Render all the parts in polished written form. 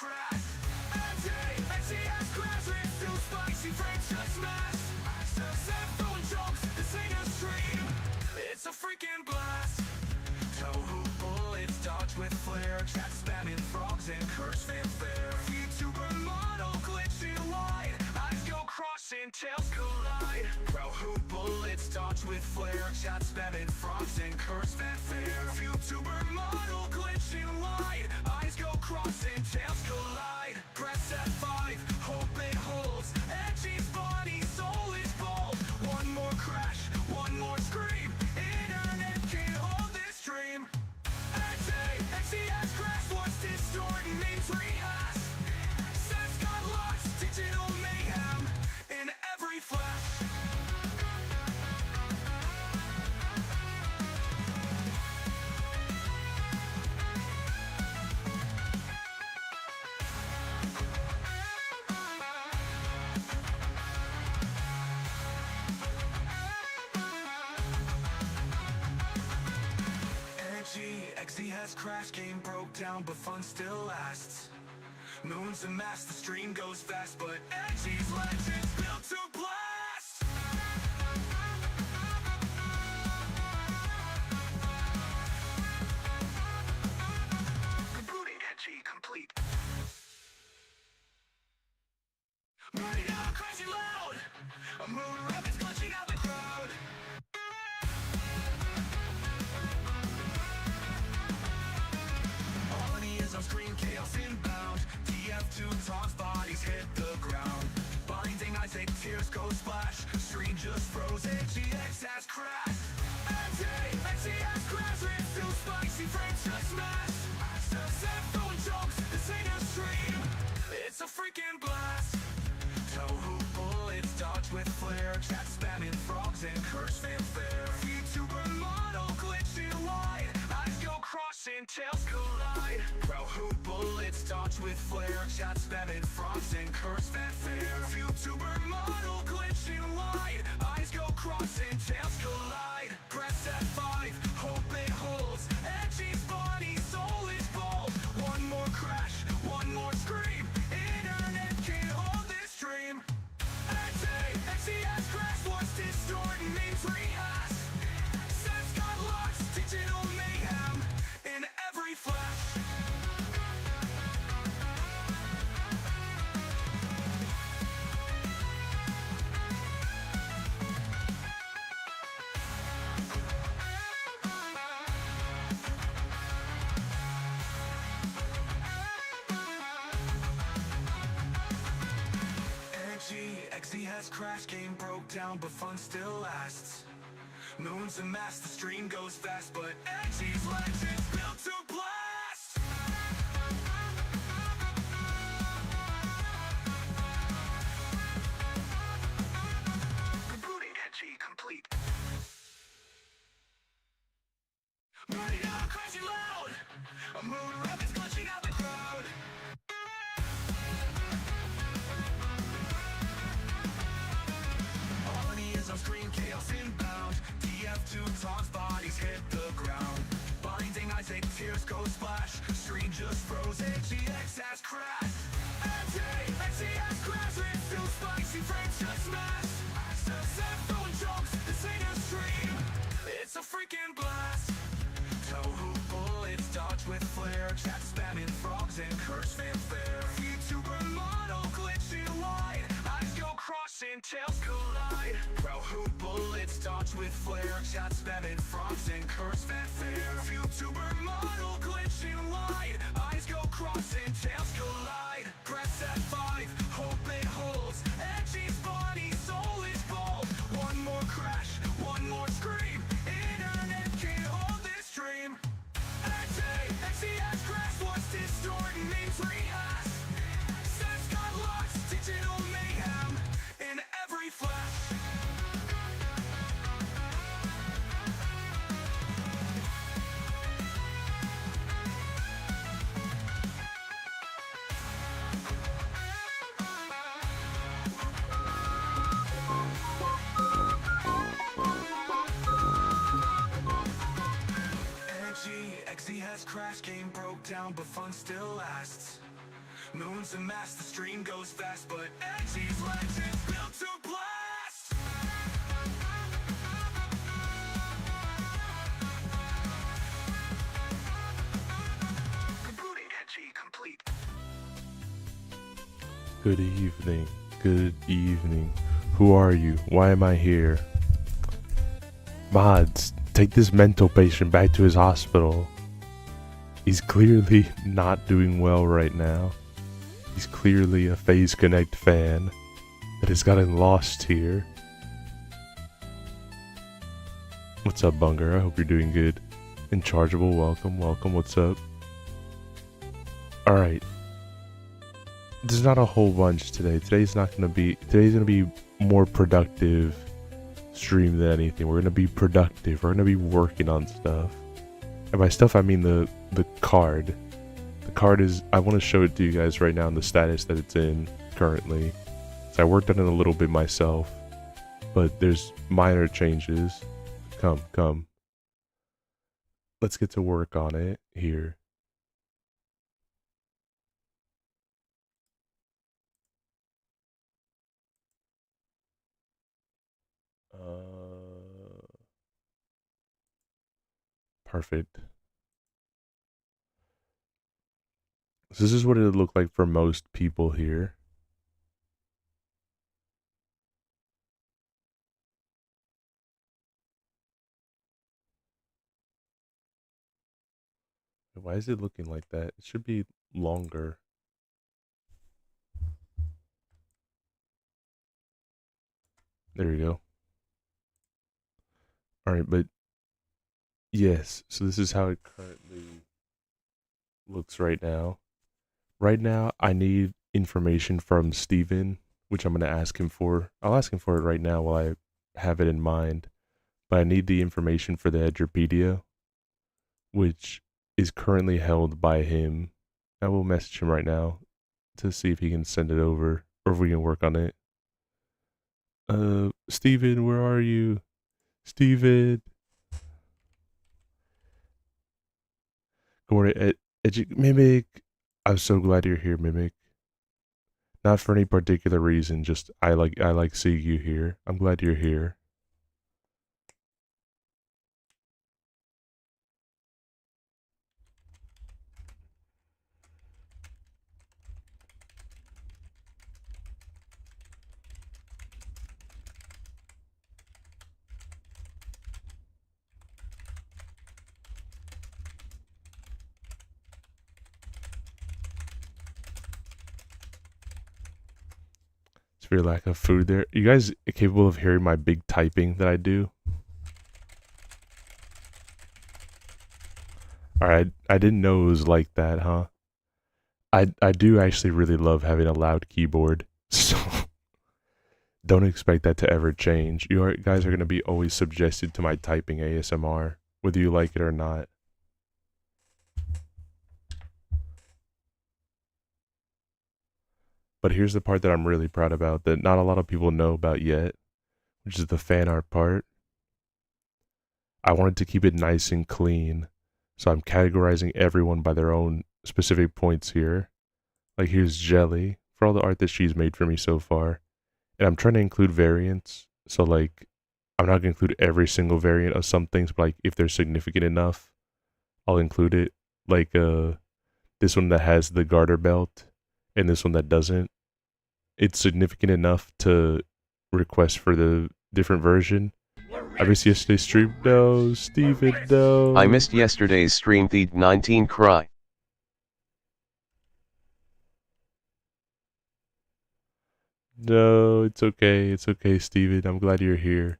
crashed. Edgey has crashed. It's too spicy, frames just smashed. Set throwing jokes, this ain't a stream, it's a freaking blast. Tohu bullets dodge with flair, chat spamming frogs and curse fanfare. YouTuber model glitching wide, eyes go crossing, tails collide. Tohu bullets dodge with flair, chat spamming frogs and curse fanfare. YouTuber model glitching wide, eyes go crossing, tails collide. Press F5, hope it holds. Edgy's body, soul is bold. One more crash, one more scream. Internet can't hold this dream. Edgey has crashed, what's distorting means rehash. Sets got lost, digital mayhem in every flash. Edgey has crashed, game broke down, but fun still lasts. Moon's a mass, the stream goes fast, but Edgy's legend's built to blast. Rebooting Edgey complete. Running out, crashing loud. A moon rabbit's clutching out the crowd. On screen, chaos inbound. TF2 talks, bodies hit the ground. Blinding eyes, tears go splash. Screen just froze, EdgyX has crashed. Edgey has crashed, it's too spicy, frames just smashed. Set throwing jokes, this ain't a stream, it's a freaking blast. Tohu bullets dodge with flair, chat spamming frogs and curse fanfare. YouTuber model glitching wide, eyes go crossing, tails collide. Tohu bullets dodge with flair, chat spamming frogs and curse fanfare. YouTuber model glitching wide, eyes go crossing, tails collide. Press F5, hope it holds. Edgy's body, soul is bold. One more crash, one more scream. Internet can't hold this dream. Edgey has crashed, what's distorting means rehash. Sets got lost, digital mayhem in every flash. Edgey has crashed, game broke down, but fun still lasts. Moon's a mass, the stream goes fast, but Edgy's legend's built to blast. Rebooting Edgey complete. Running out, crashing loud. A moon rabbit's clutching out the crowd. On screen, chaos inbound. TF2 talks, bodies hit the ground. Blinding eyes, tears go splash. Screen just froze, EdgyX has crashed. Edgey has crashed, it's too spicy, frames just smashed. Set throwing jokes, this ain't a stream, it's a freaking blast. Tohu bullets dodge with flair, chat spamming frogs and curse fanfare. YouTuber model glitching wide, eyes go crossing, tails collide. Tohu bullets dodge with flair, chat spamming frogs and curse fanfare. YouTuber model glitching wide, eyes go crossing, tails collide. Press F5, hope it holds. Edgy's body, soul is bold. One more crash, one more scream. Internet can't hold this dream. Edgey has crashed, what's distorting means rehash. Sets got lost, digital mayhem in every flash. Edgey has crashed, game broke down, but fun still lasts. Moons and mass, the stream goes fast, but Edgey's legends built to blast. Rebooting Edgey complete. Good evening. Good evening. Who are you? Why am I here? Mods, take this mental patient back to his hospital. He's clearly not doing well right now. He's clearly a Phase Connect fan that has gotten lost here. What's up, Bunger? I hope you're doing good. Inchargeable, welcome, welcome. What's up? Alright. There's not a whole bunch today. Today's gonna be more productive stream than anything. We're gonna be productive. We're gonna be working on stuff. And by stuff I mean the card. The card is, I want to show it to you guys right now in the status that it's in currently. So I worked on it a little bit myself, but there's minor changes. Come. Let's get to work on it here. Perfect. So this is what it would look like for most people here. Why is it looking like that? It should be longer. There you go. Alright, but yes, so this is how it currently looks right now. Right now, I need information from Steven, which I'm going to ask him for. I'll ask him for it right now while I have it in mind. But I need the information for the Edgerpedia, which is currently held by him. I will message him right now to see if he can send it over, or if we can work on it. Steven, where are you? Steven! Good morning, Mimic. I'm so glad you're here, Mimic. Not for any particular reason, just I like seeing you here. I'm glad you're here. For your lack of food there. You guys capable of hearing my big typing that I do? Alright, I didn't know it was like that, huh? I do actually really love having a loud keyboard, so don't expect that to ever change. Guys are going to be always subjected to my typing ASMR, whether you like it or not. But here's the part that I'm really proud about that not a lot of people know about yet, which is the fan art part. I wanted to keep it nice and clean, so I'm categorizing everyone by their own specific points here. Like here's Jelly, for all the art that she's made for me so far. And I'm trying to include variants, so like, I'm not going to include every single variant of some things, but like, if they're significant enough, I'll include it. Like, this one that has the garter belt, and this one that doesn't. It's significant enough to request for the different version. I missed yesterday's stream. No, Steven, no. I missed yesterday's stream. The 19 cry. No, it's okay. It's okay, Steven. I'm glad you're here.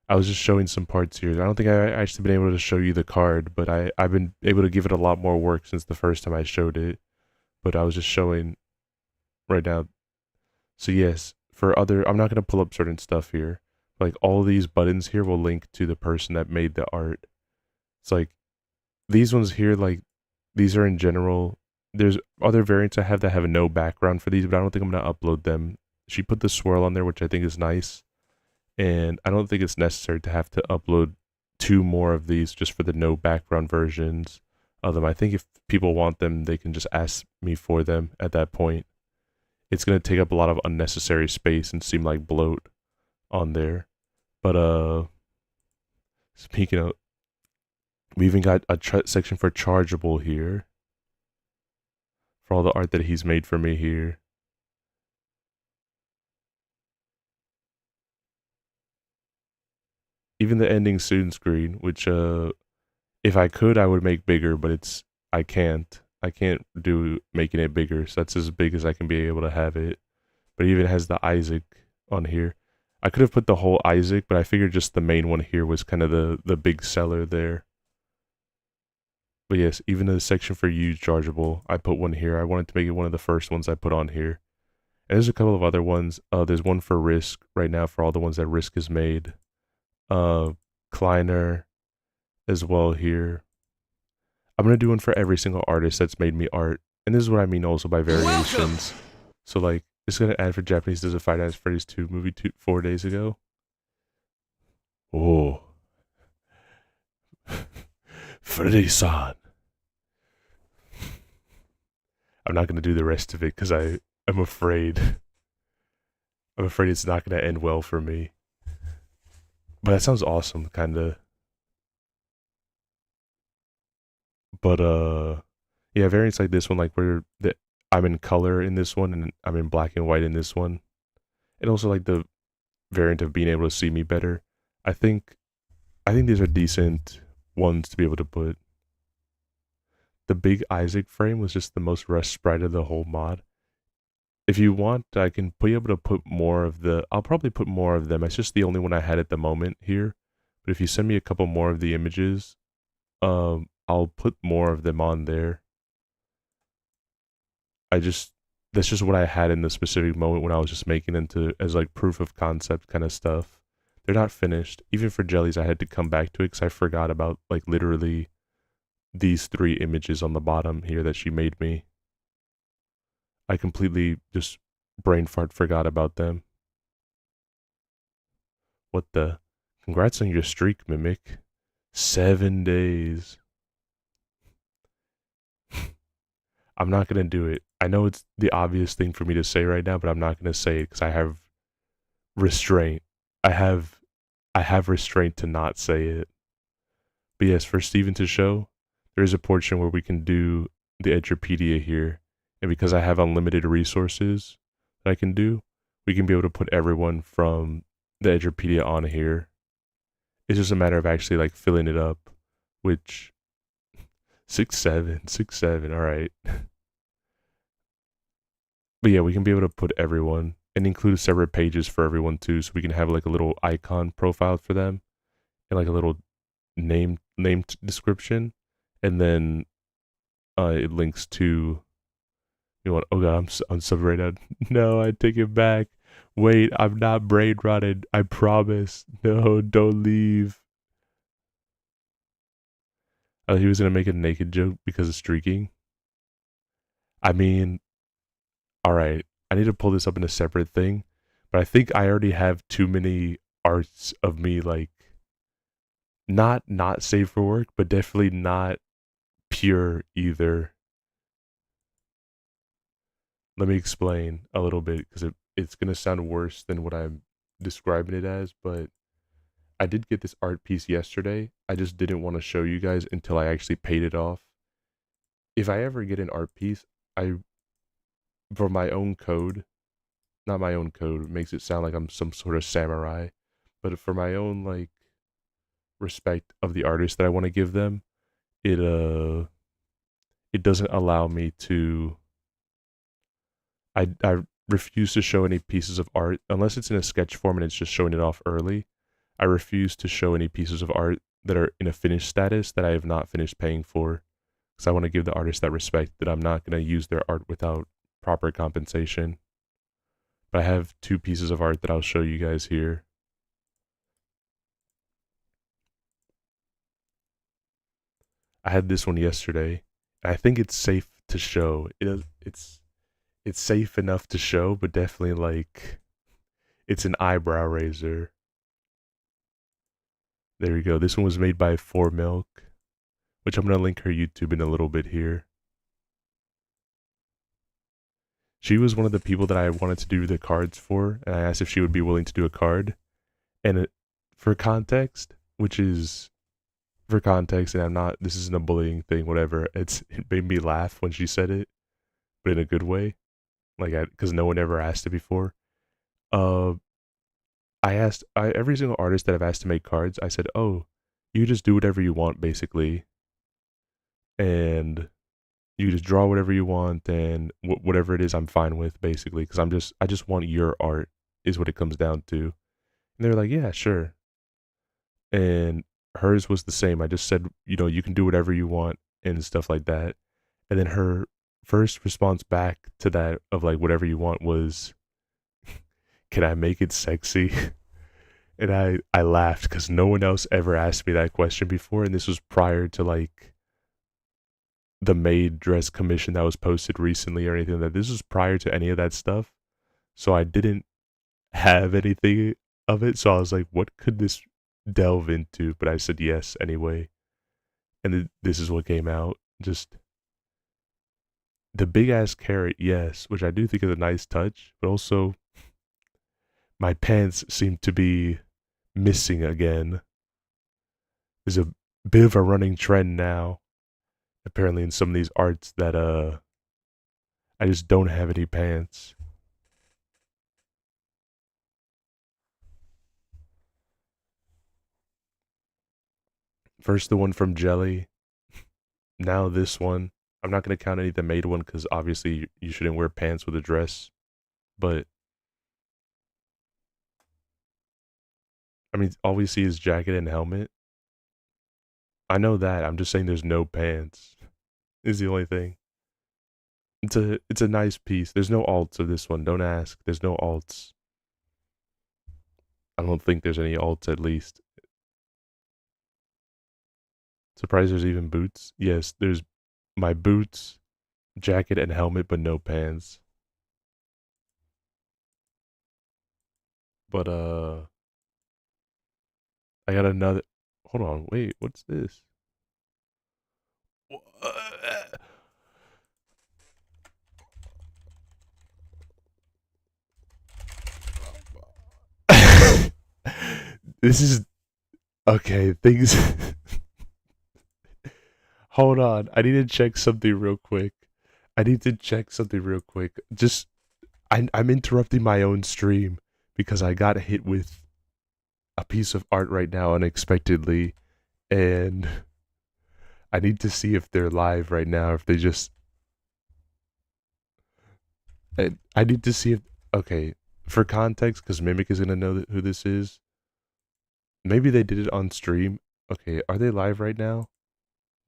I was just showing some parts here. I don't think I actually been able to show you the card, but I've been able to give it a lot more work since the first time I showed it. But I was just showing right now. So yes, for other, I'm not going to pull up certain stuff here. Like all these buttons here will link to the person that made the art. It's like these ones here, like these are in general. There's other variants I have that have no background for these, but I don't think I'm going to upload them. She put the swirl on there, which I think is nice. And I don't think it's necessary to have to upload 2 more of these just for the no background versions of them. I think if people want them, they can just ask me for them at that point. It's going to take up a lot of unnecessary space and seem like bloat on there. But speaking of, we even got a section for chargeable here. For all the art that he's made for me here. Even the ending soon screen, which if I could I would make bigger, but I can't. I can't do making it bigger, so that's as big as I can be able to have it. But it even has the Isaac on here. I could have put the whole Isaac, but I figured just the main one here was kind of the big seller there. But yes, even the section for used chargeable, I put one here. I wanted to make it one of the first ones I put on here. And there's a couple of other ones. There's one for Risk right now for all the ones that Risk has made. Kleiner as well here. I'm going to do one for every single artist that's made me art. And this is what I mean also by variations. Welcome. So like, it's going to add for Japanese Does a Five Nights at Freddy's 2 movie 4 days ago. Oh. Freddy-san. I'm not going to do the rest of it because I'm afraid. I'm afraid it's not going to end well for me. But that sounds awesome, kind of. But, yeah, variants like this one, like where I'm in color in this one and I'm in black and white in this one. And also like the variant of being able to see me better. I think these are decent ones to be able to put. The big Isaac frame was just the most rushed sprite of the whole mod. If you want, I can be able to put more of I'll probably put more of them. It's just the only one I had at the moment here. But if you send me a couple more of the images, I'll put more of them on there. That's just what I had in the specific moment when I was just making them as like proof of concept kind of stuff. They're not finished. Even for jellies, I had to come back to it because I forgot about like literally these 3 images on the bottom here that she made me. I completely just brain fart forgot about them. What the? Congrats on your streak, Mimic. 7 days. I'm not going to do it. I know it's the obvious thing for me to say right now, but I'm not going to say it because I have restraint. I have restraint to not say it. But yes, for Steven to show, there is a portion where we can do the Edgerpedia here. And because I have unlimited resources that I can do, we can be able to put everyone from the Edgerpedia on here. It's just a matter of actually like filling it up, which 6'7", all right. But yeah, we can be able to put everyone and include separate pages for everyone too, so we can have like a little icon profile for them and like a little name description, and then it links to. You want? Oh god, I'm so right now. No, I take it back. Wait, I'm not brain rotted. I promise. No, don't leave. He was gonna make a naked joke because of streaking. I mean, all right. I need to pull this up in a separate thing, but I think I already have too many arts of me like not safe for work, but definitely not pure either. Let me explain a little bit because it's going to sound worse than what I'm describing it as, but I did get this art piece yesterday. I just didn't want to show you guys until I actually paid it off. If I ever get an art piece, for my own code, not my own code, it makes it sound like I'm some sort of samurai, but for my own like respect of the artist that I want to give them, it doesn't allow me to. I refuse to show any pieces of art unless it's in a sketch form and it's just showing it off early. I refuse to show any pieces of art that are in a finished status that I have not finished paying for, because I want to give the artist that respect that I'm not going to use their art without proper compensation. But I have 2 pieces of art that I'll show you guys here. I had this one yesterday, and I think it's safe to show. It's safe enough to show, but definitely like it's an eyebrow raiser. There we go. This one was made by 4Milk, which I'm gonna link her YouTube in a little bit here. She was one of the people that I wanted to do the cards for, and I asked if she would be willing to do a card. And for context, which is for context, and I'm not, this isn't a bullying thing, whatever. It made me laugh when she said it, but in a good way, like because no one ever asked it before. Uh, every single artist that I've asked to make cards, I said, "Oh, you just do whatever you want, basically, and you just draw whatever you want, and whatever it is, I'm fine with, basically, because I just want your art, is what it comes down to." And they're like, "Yeah, sure." And hers was the same. I just said, you can do whatever you want and stuff like that. And then her first response back to that of like whatever you want was, "Can I make it sexy?" And I laughed because no one else ever asked me that question before, and this was prior to like the maid dress commission that was posted recently or anything like that. This was prior to any of that stuff. So I didn't have anything of it. So I was like, what could this delve into? But I said yes anyway. And this is what came out. Just the big ass carrot, yes, which I do think is a nice touch, but also my pants seem to be missing again. There's a bit of a running trend now, apparently, in some of these arts that I just don't have any pants. First the one from Jelly, now this one. I'm not gonna count any of the made one because obviously you shouldn't wear pants with a dress. But I mean, all we see is jacket and helmet. I know that. I'm just saying there's no pants. Is the only thing. It's a nice piece. There's no alts of this one. Don't ask. There's no alts. I don't think there's any alts at least. Surprised there's even boots. Yes, there's my boots, jacket, and helmet, but no pants. But I got another. Hold on, wait, what's this? This is okay. Things. Hold on, I need to check something real quick. Just I'm interrupting my own stream because I got hit with a piece of art right now unexpectedly, and I need to see if they're live right now. If they just, I need to see if okay. For context, because Mimic is gonna know who this is. Maybe they did it on stream. Okay, are they live right now?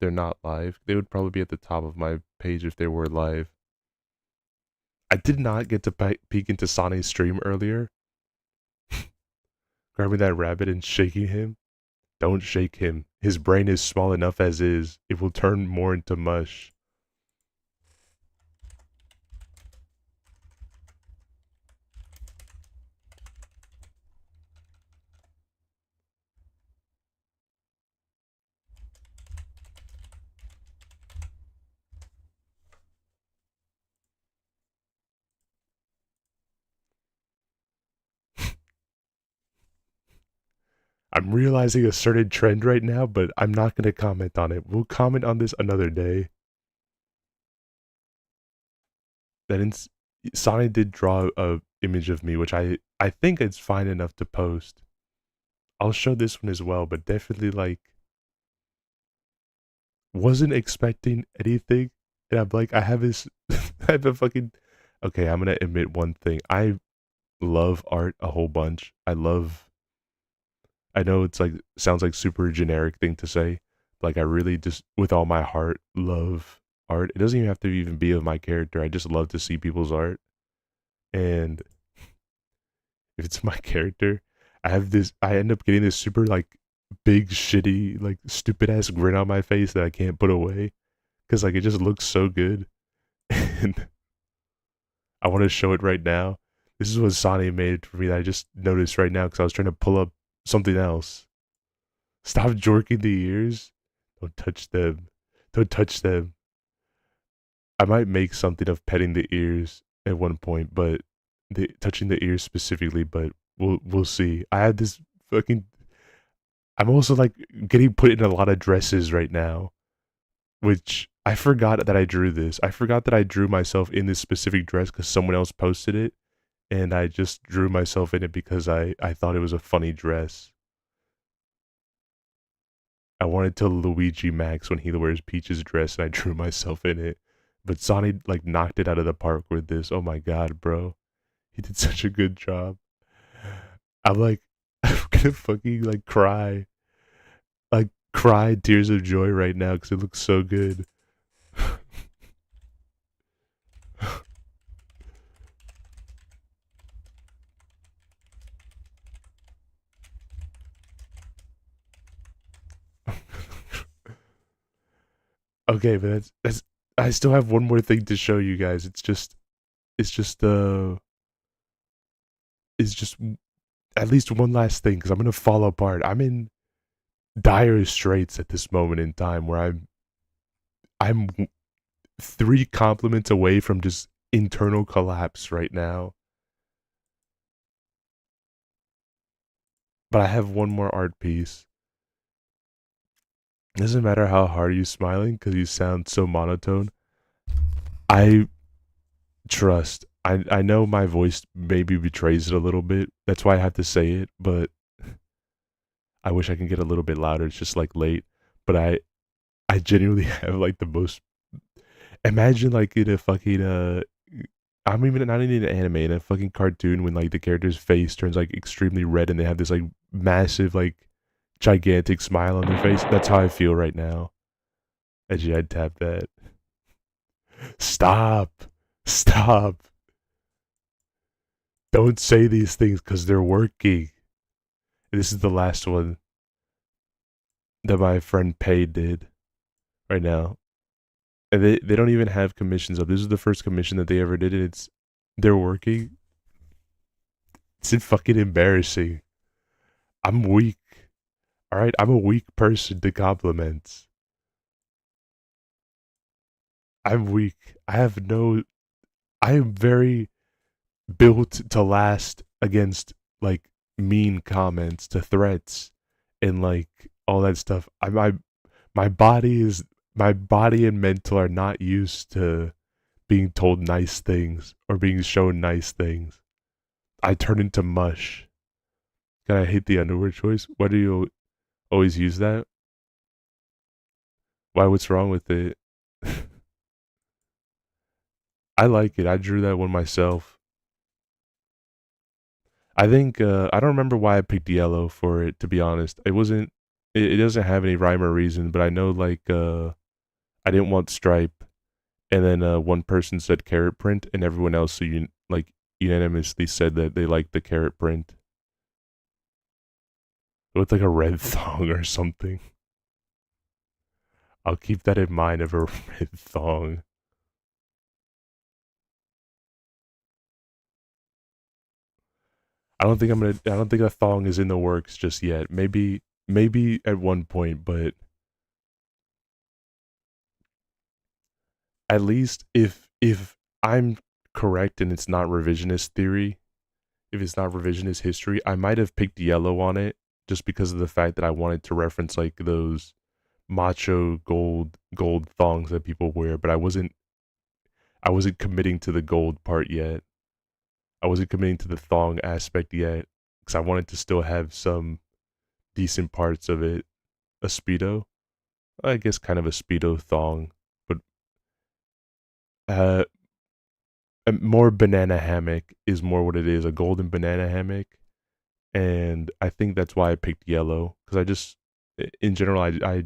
They're not live. They would probably be at the top of my page if they were live. I did not get to peek into Sonny's stream earlier. Grabbing that rabbit and shaking him. Don't shake him. His brain is small enough as is. It will turn more into mush. I'm realizing a certain trend right now, but I'm not going to comment on it. We'll comment on this another day. Then Sonny did draw a image of me, which I think it's fine enough to post. I'll show this one as well, but definitely like wasn't expecting anything. And I'm like, I have this, I have a fucking, okay, I'm going to admit one thing. I love art a whole bunch. I know it's like, sounds like super generic thing to say. Like I really just, with all my heart, love art. It doesn't even have to even be of my character. I just love to see people's art. And if it's my character, I end up getting this super like big, shitty, like stupid ass grin on my face that I can't put away. Cause like it just looks so good. And I want to show it right now. This is what Sonny made for me that I just noticed right now because I was trying to pull up something else. Stop jorking the ears. Don't touch them. Don't touch them. I might make something of petting the ears at one point, but touching the ears specifically, but we'll see. I have this fucking I'm also like getting put in a lot of dresses right now, which I forgot that I drew this. I forgot that I drew myself in this specific dress because someone else posted it, and I just drew myself in it because I thought it was a funny dress. I wanted to Luigi Max when he wears Peach's dress, and I drew myself in it. But Sonny like knocked it out of the park with this. Oh my god, bro, he did such a good job. I'm like, I'm gonna fucking like cry tears of joy right now because it looks so good. Okay, but that's I still have one more thing to show you guys. It's just it's just at least one last thing because I'm gonna fall apart. I'm in dire straits at this moment in time where I'm three compliments away from just internal collapse right now. But I have one more art piece. It doesn't matter how hard you're smiling because you sound so monotone. I trust. I know my voice maybe betrays it a little bit. That's why I have to say it, but I wish I can get a little bit louder. It's just like late. But I genuinely have like the most imagine like in a fucking I'm even not in an anime, in a fucking cartoon when like the character's face turns like extremely red and they have this like massive like gigantic smile on their face. That's how I feel right now. Edgey, I'd tap that. Stop. Stop. Don't say these things because they're working. This is the last one that my friend Pay did right now. And they don't even have commissions up. This is the first commission that they ever did, and they're working. It's fucking embarrassing. I'm weak. Alright, I'm a weak person to compliments. I'm weak. I am very built to last against like mean comments, to threats, and like all that stuff. My my body and mental are not used to being told nice things or being shown nice things. I turn into mush. God, I hate the underwear choice. Why do you always use that? Why? What's wrong with it? I like it. I drew that one myself. I think I don't remember why I picked yellow for it. To be honest, it wasn't. It doesn't have any rhyme or reason, but I know like I didn't want stripe, and then one person said carrot print, and everyone else so like unanimously said that they liked the carrot print. It looked like a red thong or something. I'll keep that in mind of a red thong. I don't think a thong is in the works just yet. Maybe at one point, but at least if I'm correct and it's not revisionist theory, if it's not revisionist history, I might have picked yellow on it just because of the fact that I wanted to reference like those macho gold thongs that people wear, but I wasn't committing to the gold part yet. I wasn't committing to the thong aspect yet because I wanted to still have some decent parts of it. A speedo, I guess, kind of a speedo thong, but uh, a more banana hammock is more what it is. A golden banana hammock, and I think that's why I picked yellow because I just, in general, I I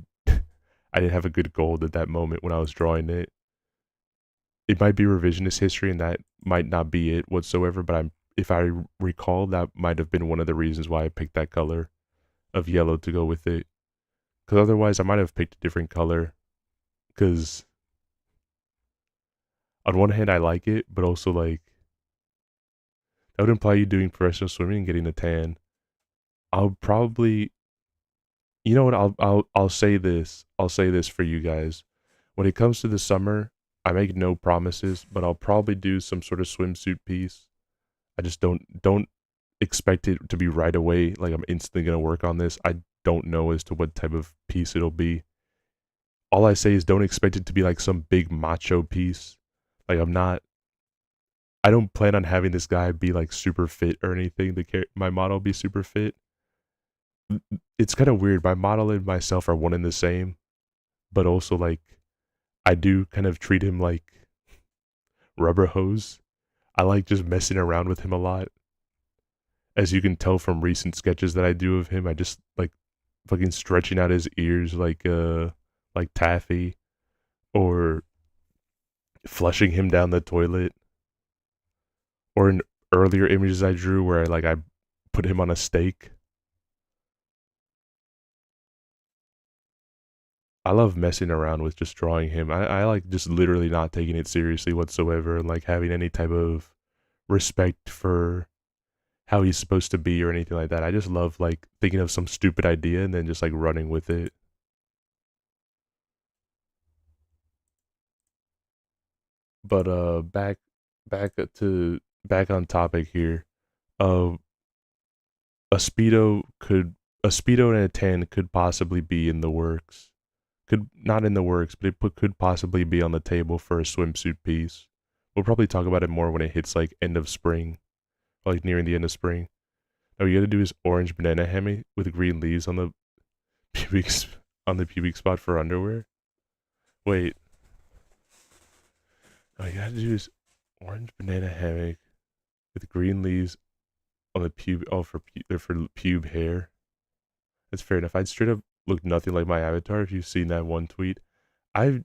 didn't have a good gold at that moment when I was drawing it. It might be revisionist history, and that might not be it whatsoever. But if I recall, that might have been one of the reasons why I picked that color of yellow to go with it. Because otherwise, I might have picked a different color. Because on one hand, I like it, but also like that would imply you doing professional swimming and getting a tan. I'll probably You know what? I'll say this. I'll say this for you guys. When it comes to the summer, I make no promises, but I'll probably do some sort of swimsuit piece. I just don't expect it to be right away. Like I'm instantly gonna work on this. I don't know as to what type of piece it'll be. All I say is don't expect it to be like some big macho piece. Like I'm not. I don't plan on having this guy be like super fit or anything. My model be super fit. It's kind of weird. My model and myself are one and the same, but also like I do kind of treat him like rubber hose. I like just messing around with him a lot. As you can tell from recent sketches that I do of him, I just like fucking stretching out his ears like taffy, or flushing him down the toilet, or in earlier images I drew where I put him on a stake. I love messing around with just drawing him. I like just literally not taking it seriously whatsoever, and like having any type of respect for how he's supposed to be or anything like that. I just love like thinking of some stupid idea and then just like running with it. But back on topic here. Uh a speedo could a speedo and a tan could possibly be in the works. Could not in the works, but could possibly be on the table for a swimsuit piece. We'll probably talk about it more when it hits like end of spring, or like nearing the end of spring. Now you got to do is orange banana hammock with green leaves on the pubic on the pubic spot for underwear. Wait, all you gotta do is orange banana hammock with green leaves on the pube. Oh, they're for pube hair. That's fair enough. I'd straight up look nothing like my avatar if you've seen that one tweet. I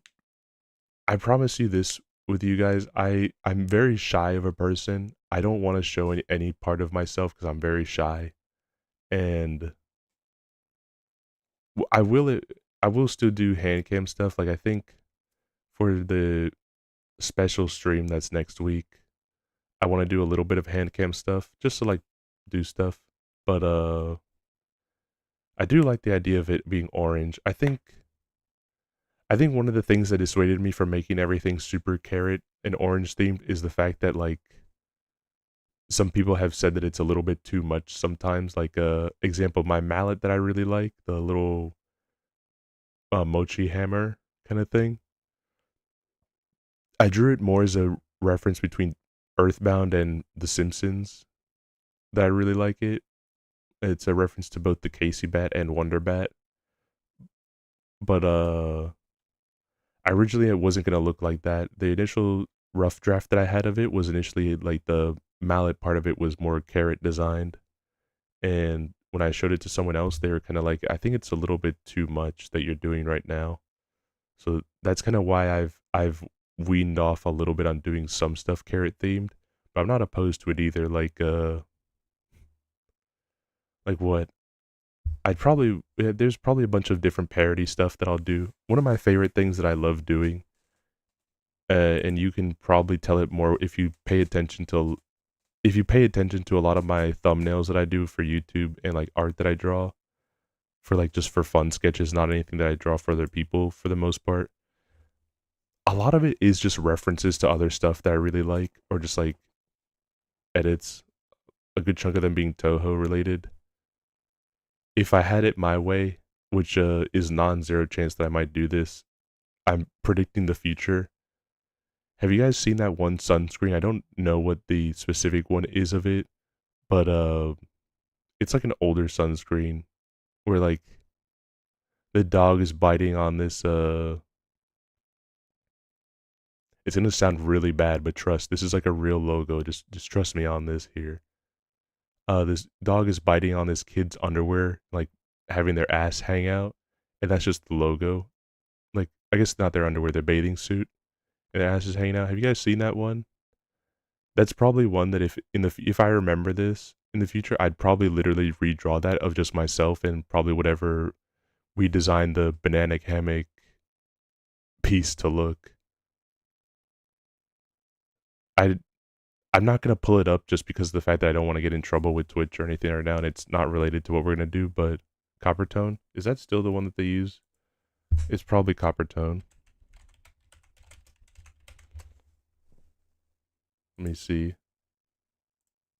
I promise you this with you guys. I'm very shy of a person. I don't want to show any part of myself because I'm very shy, and I will I will still do hand cam stuff. Like I think for the special stream that's next week, I want to do a little bit of hand cam stuff just to like do stuff. But I do like the idea of it being orange. I think one of the things that dissuaded me from making everything super carrot and orange themed is the fact that like some people have said that it's a little bit too much sometimes. Like example, my mallet that I really like, the little mochi hammer kind of thing. I drew it more as a reference between Earthbound and The Simpsons that I really like it. It's a reference to both the Casey Bat and Wonder Bat. But originally it wasn't gonna look like that. The initial rough draft that I had of it was initially like the mallet part of it was more carrot designed, and when I showed it to someone else, they were kind of like, "I think it's a little bit too much that you're doing right now." So that's kind of why I've weaned off a little bit on doing some stuff carrot themed, but I'm not opposed to it either. Like what? There's probably a bunch of different parody stuff that I'll do. One of my favorite things that I love doing, and you can probably tell it more if you pay attention to a lot of my thumbnails that I do for YouTube and like art that I draw for like just for fun sketches, not anything that I draw for other people for the most part. A lot of it is just references to other stuff that I really like, or just like edits. A good chunk of them being Toho related. If I had it my way, which is non-zero chance that I might do this, I'm predicting the future. Have you guys seen that one sunscreen? I don't know what the specific one is of it, but it's like an older sunscreen where like the dog is biting on this it's gonna sound really bad, but trust, this is like a real logo. Just trust me on this here. This dog is biting on this kid's underwear, like having their ass hang out, and that's just the logo. Like I guess not their underwear, their bathing suit, and their ass is hanging out. Have you guys seen that one? That's probably one that if I remember this in the future, I'd probably literally redraw that of just myself and probably whatever we designed the banana hammock piece to look. I I'm not gonna pull it up just because of the fact that I don't want to get in trouble with Twitch or anything right now, and it's not related to what we're gonna do. But Copper tone. Is that still the one that they use? It's probably copper tone. Let me see.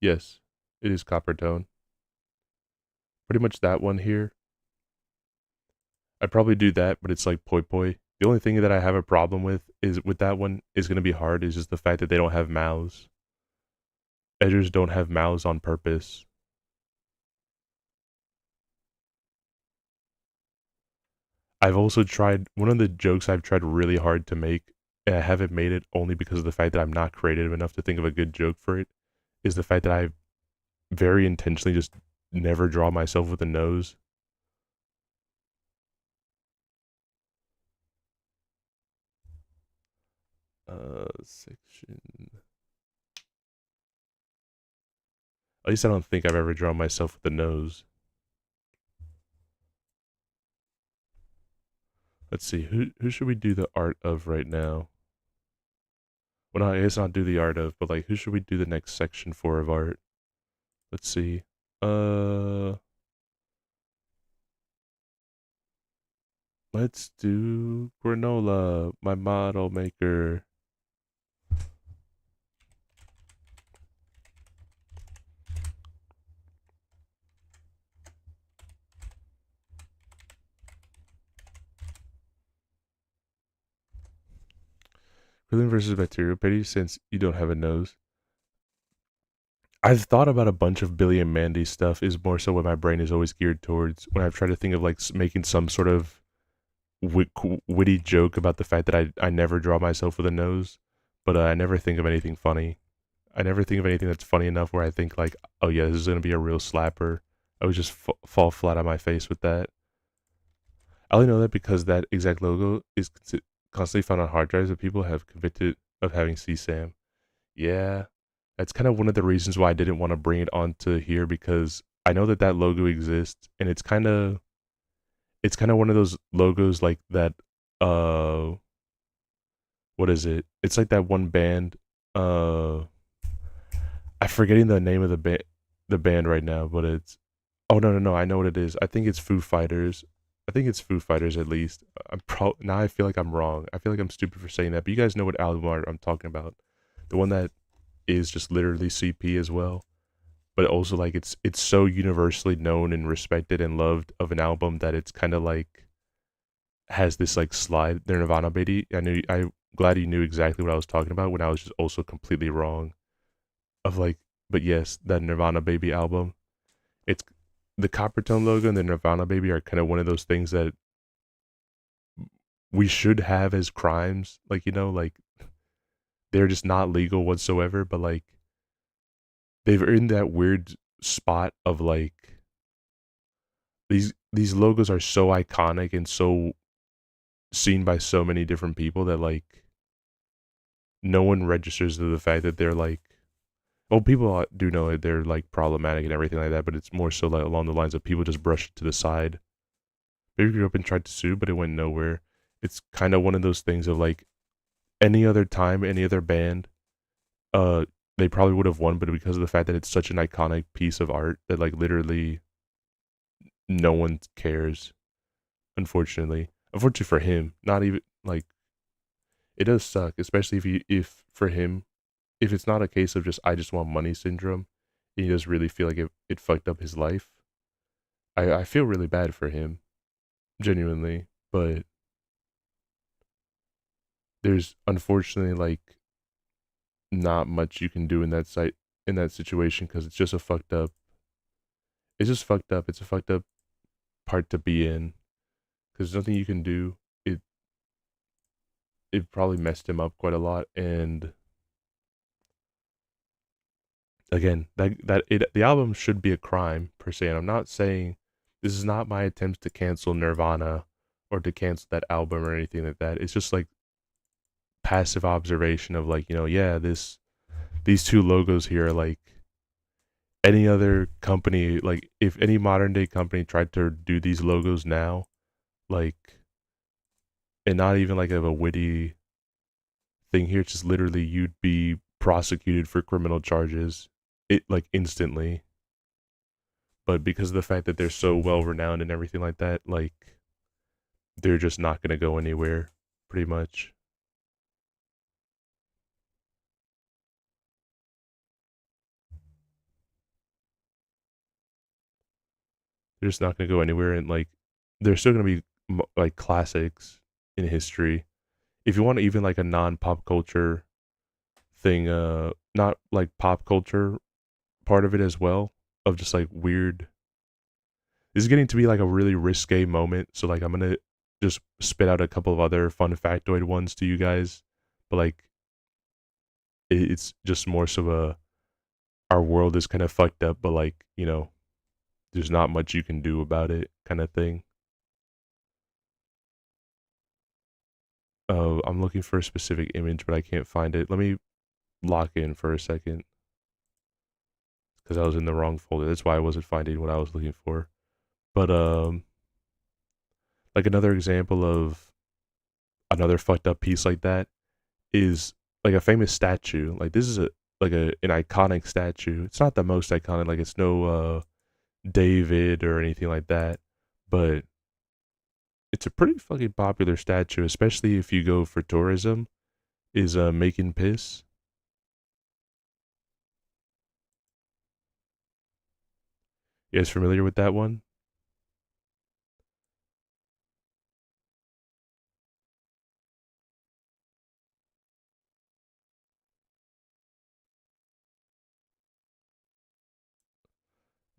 Yes, it is copper tone. Pretty much that one here. I'd probably do that, but it's like poi poi. The only thing that I have a problem with is with that one is gonna be hard is just the fact that they don't have mouths. Edgers don't have mouths on purpose. I've also tried one of the jokes I've tried really hard to make, and I haven't made it only because of the fact that I'm not creative enough to think of a good joke for it, is the fact that I very intentionally just never draw myself with a nose. Section. At least I don't think I've ever drawn myself with a nose. Let's see, who should we do the art of right now? Well, no, I guess not do the art of, but like, who should we do the next section for of art? Let's see. Let's do Granola, my model maker. Krillin versus bacterial pity since you don't have a nose. I've thought about a bunch of Billy and Mandy stuff is more so what my brain is always geared towards when I've tried to think of like making some sort of witty joke about the fact that I never draw myself with a nose, but I never think of anything funny. I never think of anything that's funny enough where I think like, oh yeah, this is gonna be a real slapper. I would just fall flat on my face with that. I only know that because that exact logo is constantly found on hard drives that people have convicted of having CSAM. Yeah, that's kind of one of the reasons why I didn't want to bring it onto here because I know that that logo exists and it's kind of one of those logos like that what is it? It's like that one band I'm forgetting the name of the band right now, but it's oh no, I know what it is. I think it's Foo Fighters. I think it's Foo Fighters at least. Now I feel like I'm wrong. I feel like I'm stupid for saying that, but you guys know what album art I'm talking about. The one that is just literally CP as well, but also like it's so universally known and respected and loved of an album that it's kind of like has this like slide. The Nirvana baby. I'm glad you knew exactly what I was talking about when I was just also completely wrong. Of like, but yes, that Nirvana baby album. It's the Coppertone logo and the Nirvana baby are kind of one of those things that we should have as crimes. Like like they're just not legal whatsoever. But like they've earned that weird spot of like these logos are so iconic and so seen by so many different people that like no one registers to the fact that they're like well people do know that they're like problematic and everything like that, but it's more so like along the lines of people just brush it to the side. Baby grew up and tried to sue but it went nowhere. It's kind of one of those things of like any other time, any other band, uh they probably would have won, but because of the fact that it's such an iconic piece of art that like literally no one cares. Unfortunately for him, not even like it does suck, especially if for him, if it's not a case of just I just want money syndrome, and he does really feel like it fucked up his life. I feel really bad for him, genuinely, but there's unfortunately like not much you can do in that situation because it's just a fucked up. It's just fucked up. It's a fucked up part to be in because there's nothing you can do. It probably messed him up quite a lot, and again, the album should be a crime per se. And I'm not saying this is not my attempt to cancel Nirvana or to cancel that album or anything like that. It's just like passive observation of like yeah, these two logos here are like any other company. Like if any modern day company tried to do these logos now, like and not even like of a witty thing here, it's just literally you'd be prosecuted for criminal charges it like instantly. but because of the fact that they're so well renowned and everything like that, like they're just not gonna go anywhere, pretty much. They're just not gonna go anywhere, and like they're still gonna be like classics in history. If you want even like a non-pop culture thing, not like pop culture part of it as well, of just like weird. This is getting to be like a really risque moment, so like I'm gonna just spit out a couple of other fun factoid ones to you guys, but like it's just more so our world is kind of fucked up, but like there's not much you can do about it, kind of thing. Oh, I'm looking for a specific image, but I can't find it. Let me lock in for a second because I was in the wrong folder. That's why I wasn't finding what I was looking for. But like another example of another fucked up piece like that is like a famous statue. Like this is an iconic statue. It's not the most iconic, like it's no David or anything like that, but it's a pretty fucking popular statue, especially if you go for tourism. Is Making Piss. You guys familiar with that one?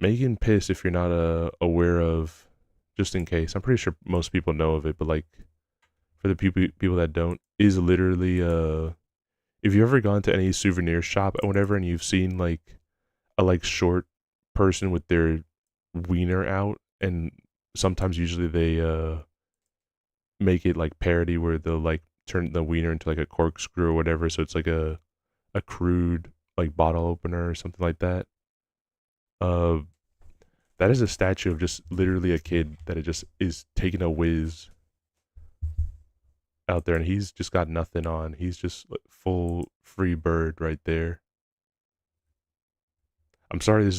Making Piss, if you're not aware of, just in case. I'm pretty sure most people know of it, but like for the people that don't, is literally if you've ever gone to any souvenir shop or whatever and you've seen like a like short person with their wiener out, and sometimes usually they make it like parody where they'll like turn the wiener into like a corkscrew or whatever, so it's like a crude like bottle opener or something like that. Uh that is a statue of just literally a kid that it just is taking a whiz out there, and he's just got nothing on. He's just like, full free bird right there. I'm sorry.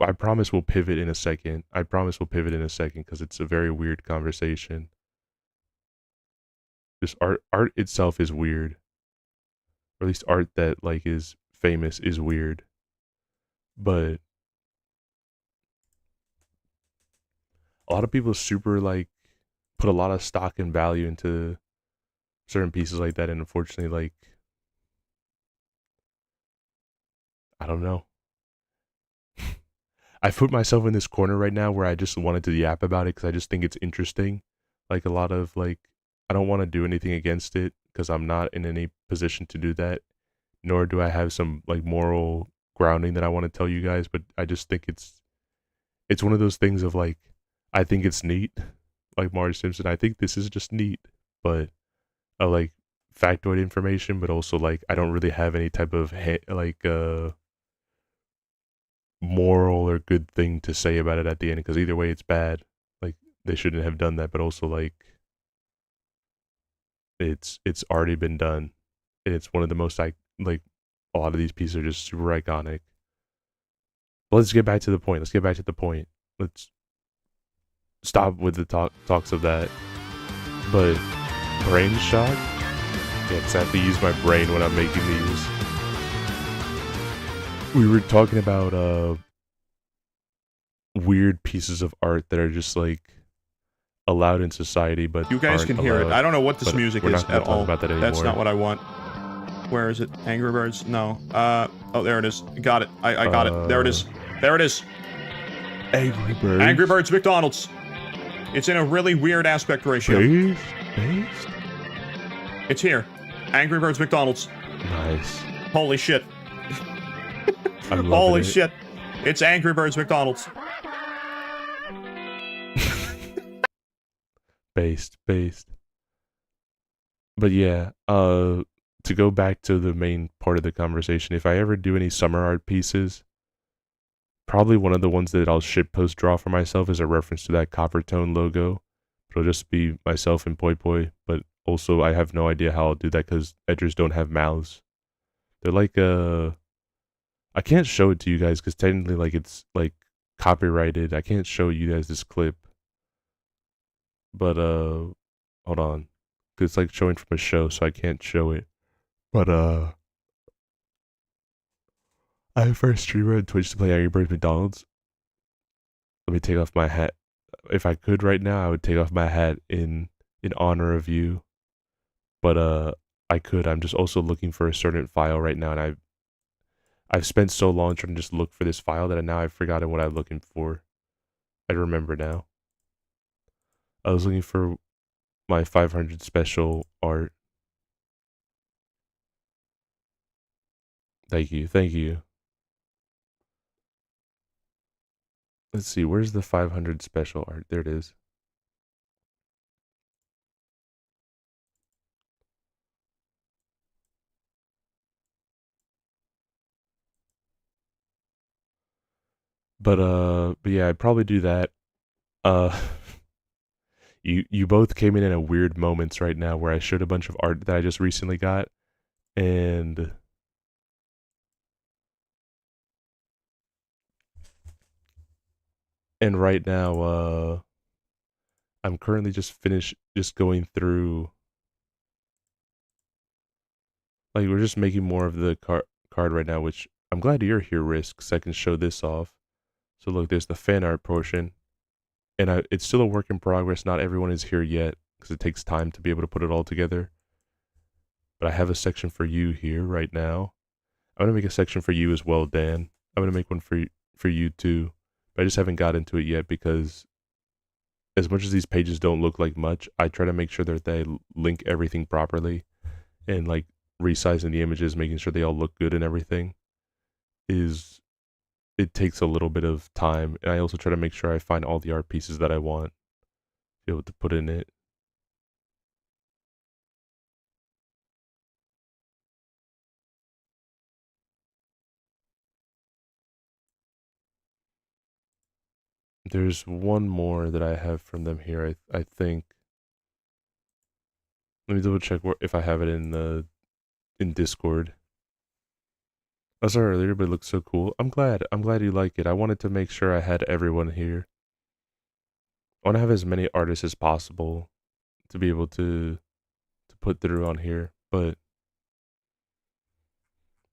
I promise we'll pivot in a second. I promise we'll pivot in a second because it's a very weird conversation. Just art itself is weird, or at least art that like is famous is weird. But a lot of people super like put a lot of stock and value into certain pieces like that, and unfortunately, like I don't know. I put myself in this corner right now where I just wanted to yap about it because I just think it's interesting. Like a lot of like, I don't want to do anything against it because I'm not in any position to do that, nor do I have some like moral grounding that I want to tell you guys. But I just think it's one of those things of like, I think it's neat, like Marge Simpson. I think this is just neat, but like factoid information, but also like I don't really have any type of moral or good thing to say about it at the end because either way it's bad. Like they shouldn't have done that, but also like it's already been done, and it's one of the most like a lot of these pieces are just super iconic. But let's get back to the point. Let's get back to the point. Let's stop with the talks of that. But brain shock. Yeah, because I have to use my brain when I'm making these. We were talking about weird pieces of art that are just like allowed in society, but you guys can hear it. I don't know what this music is at all. About that anymore. That's not what I want. Where is it? Angry Birds? No. Oh, there it is. Got it. I got it. There it is. There it is. Angry Birds. Angry Birds McDonald's. It's in a really weird aspect ratio. Based? It's here. Angry Birds McDonald's. Nice. Holy shit. Holy shit. It's Angry Birds McDonald's. Based. But yeah, to go back to the main part of the conversation, if I ever do any summer art pieces, probably one of the ones that I'll shitpost draw for myself is a reference to that Coppertone logo. It'll just be myself and Poi Poi, but also I have no idea how I'll do that because edgers don't have mouths. They're like I can't show it to you guys because technically like it's like copyrighted. I can't show you guys this clip, but hold on, 'cause it's like showing from a show, so I can't show it. But I have first streamer on Twitch to play Angry Birds McDonald's. Let me take off my hat. If I could right now, I would take off my hat in honor of you. But I could. I'm just also looking for a certain file right now, and I've spent so long trying to just look for this file that now I've forgotten what I'm looking for. I remember now. I was looking for my 500 special art. Thank you, thank you. Let's see, where's the 500 special art? There it is. But yeah, I'd probably do that. Uh, you both came in a weird moments right now where I showed a bunch of art that I just recently got, and right now, I'm currently just going through, like, we're just making more of the card right now, which I'm glad you're here, Risk, because I can show this off. So look, there's the fan art portion, and it's still a work in progress. Not everyone is here yet, because it takes time to be able to put it all together. But I have a section for you here right now. I'm gonna make a section for you as well, Dan. I'm gonna make one for you too. But I just haven't got into it yet because as much as these pages don't look like much, I try to make sure that they link everything properly, and like resizing the images, making sure they all look good and everything it takes a little bit of time. And I also try to make sure I find all the art pieces that I want to be able to put in it. There's one more that I have from them here. I think. Let me double check if I have it in Discord. I saw it earlier, but it looks so cool. I'm glad. I'm glad you like it. I wanted to make sure I had everyone here. I want to have as many artists as possible to be able to put through on here, but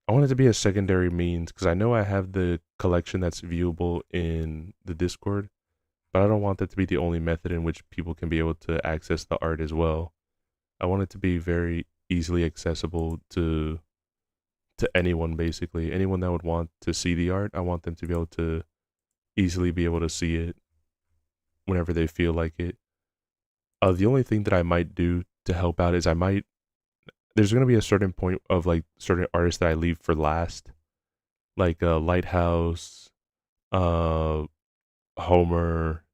I want it to be a secondary means because I know I have the collection that's viewable in the Discord, but I don't want that to be the only method in which people can be able to access the art as well. I want it to be very easily accessible to anyone, basically. Anyone that would want to see the art, I want them to be able to easily be able to see it whenever they feel like it. The only thing that I might do to help out is there's going to be a certain point of like certain artists that I leave for last, like Lighthouse, uh, Homer,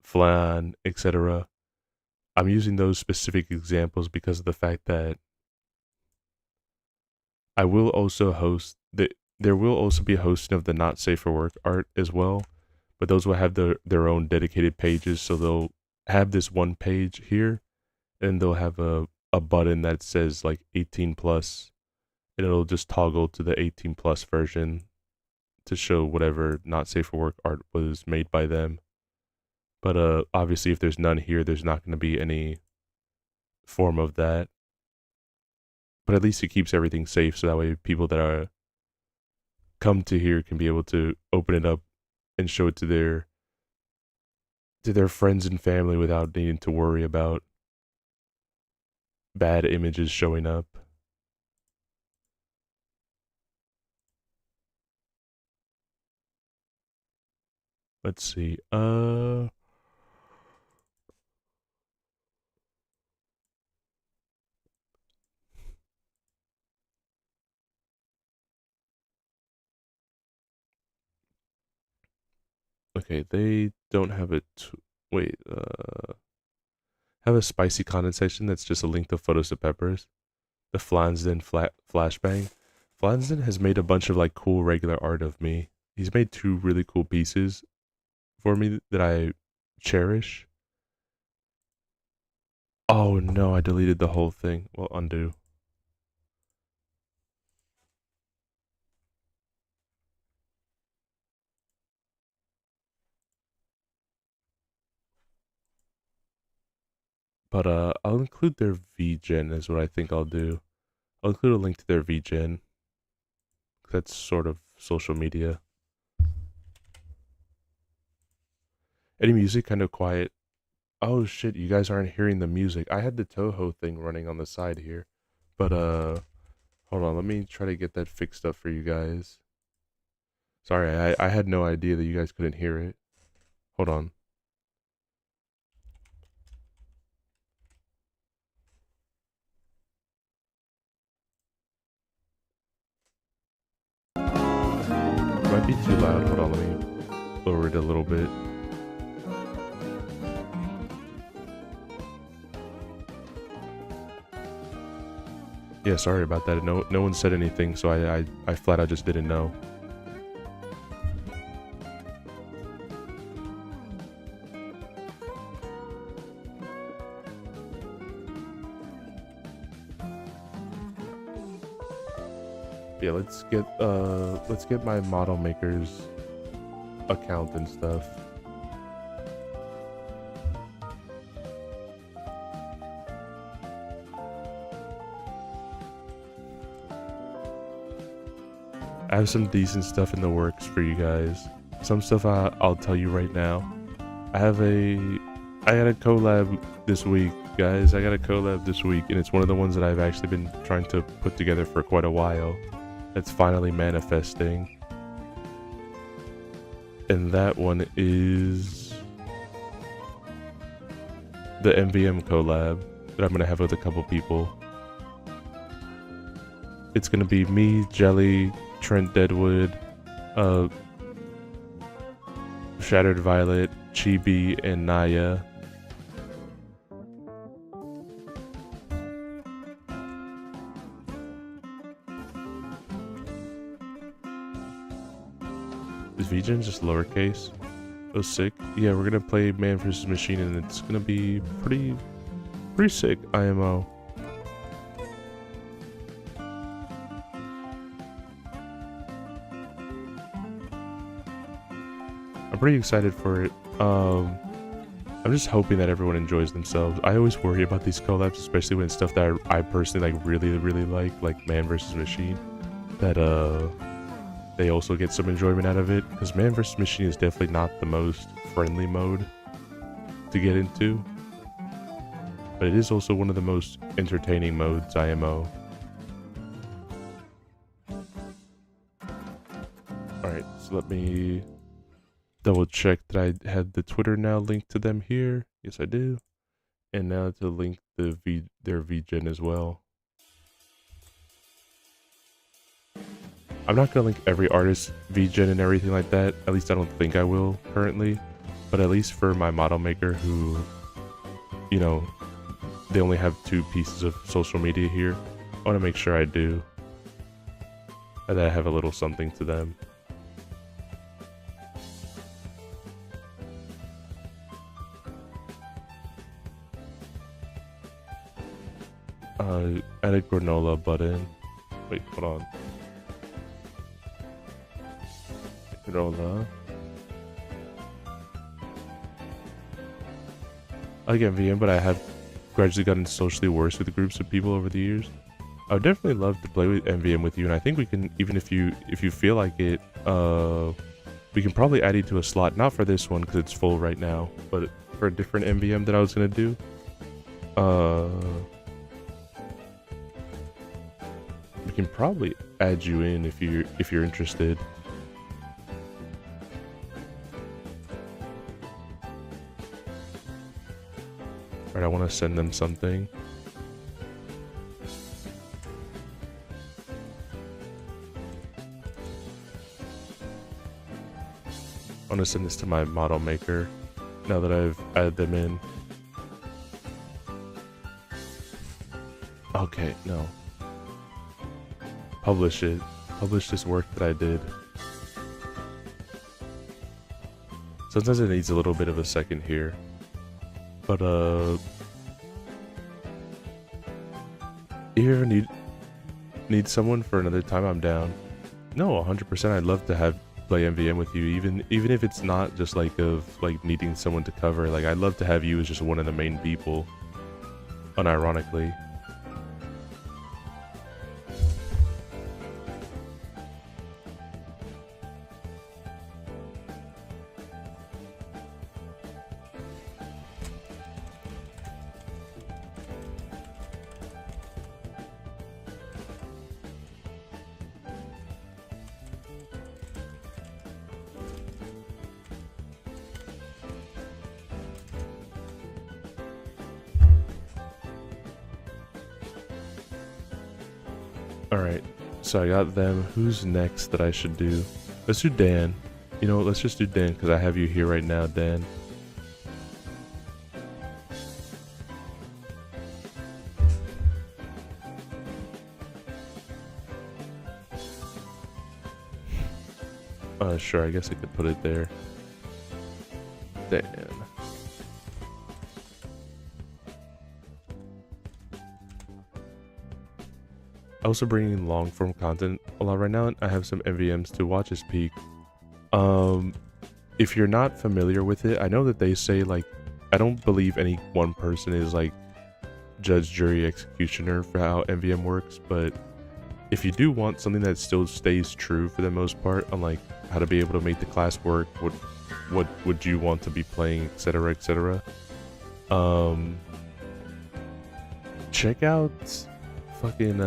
Flan, etc. I'm using those specific examples because of the fact that I will also host there will also be a hosting of the not safe for work art as well, but those will have their own dedicated pages. So they'll have this one page here, and they'll have a button that says like 18 plus, and it'll just toggle to the 18 plus version to show whatever not safe for work art was made by them. But obviously if there's none here, there's not going to be any form of that. But at least it keeps everything safe, so that way people that are come to here can be able to open it up and show it to their friends and family without needing to worry about bad images showing up. Let's see. Okay, they don't have a wait, have a spicy condensation that's just a link to photos of peppers. The Flansden flashbang. Flansden has made a bunch of like cool regular art of me. He's made two really cool pieces for me that I cherish. Oh no, I deleted the whole thing. Well, undo. But I'll include their VGen is what I think I'll do. I'll include a link to their VGen. That's sort of social media. Any music? Kind of quiet. Oh shit, you guys aren't hearing the music. I had the Toho thing running on the side here. But hold on, let me try to get that fixed up for you guys. Sorry, I had no idea that you guys couldn't hear it. Hold on. It might be too loud. Hold on, let me lower it a little bit. Yeah, sorry about that. No one said anything, so I flat out just didn't know. Yeah, let's get my model maker's account and stuff. I have some decent stuff in the works for you guys. Some stuff I'll tell you right now. I got a collab this week, guys. I got a collab this week, and it's one of the ones that I've actually been trying to put together for quite a while. It's finally manifesting. And that one is the MVM collab that I'm gonna have with a couple people. It's gonna be me, Jelly, Trent Deadwood, Shattered Violet, Chibi, and Naya. Is VGen just lowercase? Oh, sick. Yeah, we're gonna play Man vs. Machine, and it's gonna be pretty sick, IMO. I'm pretty excited for it. I'm just hoping that everyone enjoys themselves. I always worry about these collabs, especially when it's stuff that I personally really like Man vs. Machine. That they also get some enjoyment out of it, because Man vs. Machine is definitely not the most friendly mode to get into, but it is also one of the most entertaining modes, IMO. Alright, so let me double check that I had the Twitter now linked to them here. Yes, I do. And now to link their VGen as well. I'm not gonna link every artist VGen and everything like that. At least I don't think I will currently. But at least for my model maker, who, you know, they only have 2 pieces of social media here, I want to make sure I do. And that I have a little something to them. Add a granola button. Wait, hold on. Granola. I like MVM, but I have gradually gotten socially worse with groups of people over the years. I would definitely love to play with MVM with you, and I think we can, even if you feel like it, we can probably add you to a slot, not for this one because it's full right now, but for a different MVM that I was gonna do. We can probably add you in if you're interested. Alright, I want to send them something. I want to send this to my model maker now that I've added them in. Okay, no. Publish it. Publish this work that I did. Sometimes it needs a little bit of a second here. But, if you ever need someone for another time, I'm down. No, 100%. I'd love to play MVM with you, even if it's not just like needing someone to cover. Like, I'd love to have you as just one of the main people. unironically. Alright, so I got them. Who's next that I should do? Let's do Dan. You know what, let's just do Dan, because I have you here right now, Dan. Sure, I guess I could put it there. Dan. Also bringing long form content a lot right now, and I have some MVMs to watch his peak. If you're not familiar with it, I know that they say, like, I don't believe any one person is like judge, jury, executioner for how MVM works, but if you do want something that still stays true for the most part on like how to be able to make the class work, what would you want to be playing, etc., etc., check out fucking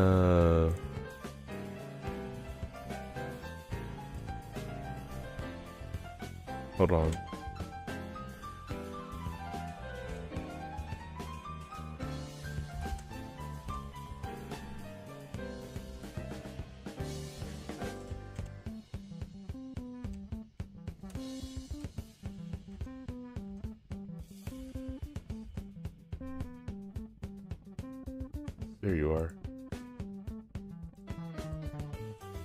hold on. There you are.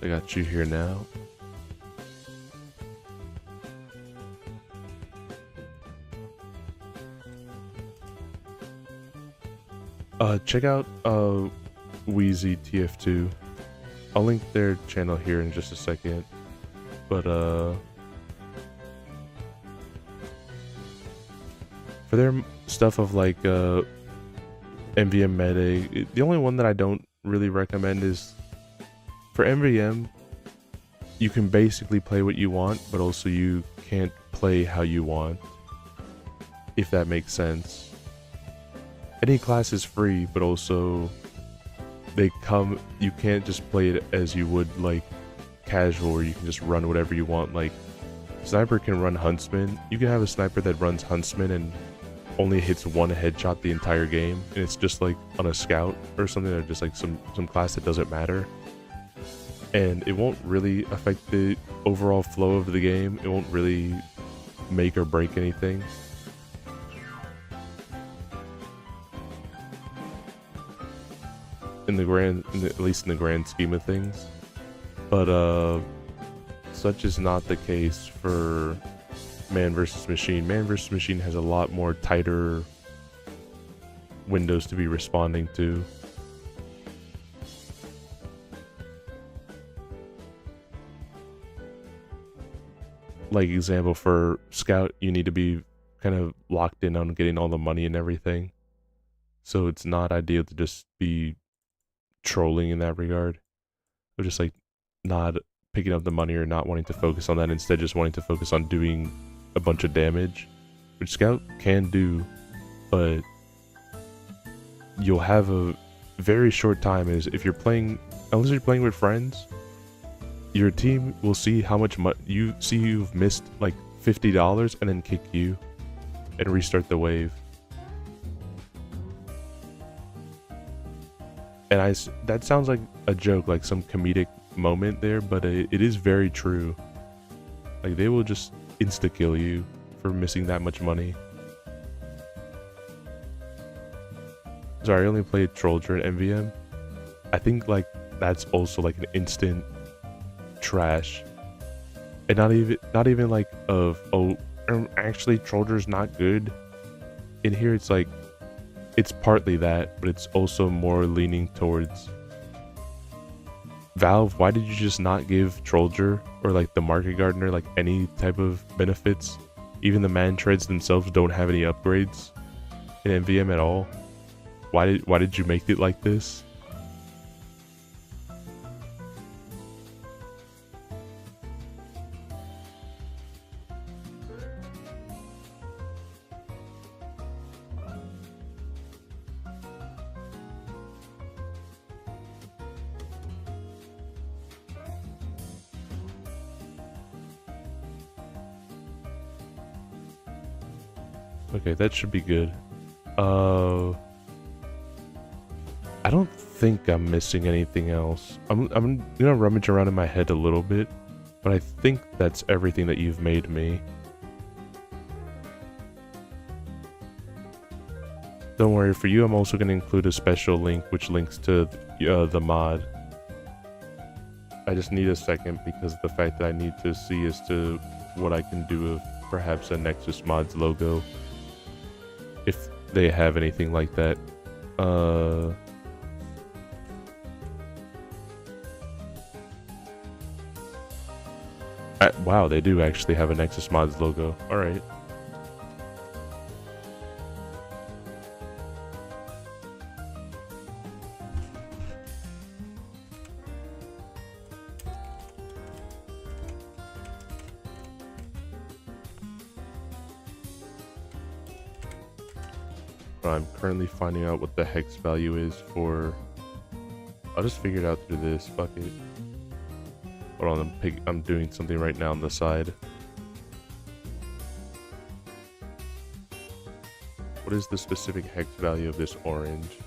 I got you here now. Check out Wheezy TF2. I'll link their channel here in just a second. But for their stuff of like MVM meta, the only one that I don't really recommend is for MVM. You can basically play what you want, but also you can't play how you want, if that makes sense. Any class is free, but also you can't just play it as you would like casual, where you can just run whatever you want. Like sniper can run huntsman. You can have a sniper that runs huntsman and only hits one headshot the entire game, and it's just like on a scout or something, or just like some class that doesn't matter, and it won't really affect the overall flow of the game. It won't really make or break anything. At least in the grand scheme of things. But such is not the case for man versus machine. Man versus machine has a lot more tighter windows to be responding to. Like example, for scout, you need to be kind of locked in on getting all the money and everything. So it's not ideal to just be trolling in that regard, or just like not picking up the money or not wanting to focus on that, instead just wanting to focus on doing a bunch of damage, which scout can do, but you'll have a very short time. Is if you're playing, unless you're playing with friends, your team will see how much you've missed like $50 and then kick you and restart the wave. And that sounds like a joke, like some comedic moment there, but it is very true. Like they will just insta-kill you for missing that much money. Sorry, I only played Trollger and MVM. I think like that's also like an instant trash. And not even like actually Trollger's not good. In here it's like it's partly that, but it's also more leaning towards Valve. Why did you just not give Trollger or like the Market Gardener like any type of benefits? Even the man treads themselves don't have any upgrades in MVM at all. Why did you make it like this? Okay, that should be good. I don't think I'm missing anything else. I'm gonna rummage around in my head a little bit, but I think that's everything that you've made me. Don't worry, for you I'm also gonna include a special link which links to the mod. I just need a second because the fact that I need to see as to what I can do with perhaps a Nexus Mods logo. If they have anything like that. Wow, they do actually have a Nexus Mods logo. Alright. I'm currently finding out what the hex value is for... I'll just figure it out through this. Fuck it. Hold on, I'm doing something right now on the side. What is the specific hex value of this orange?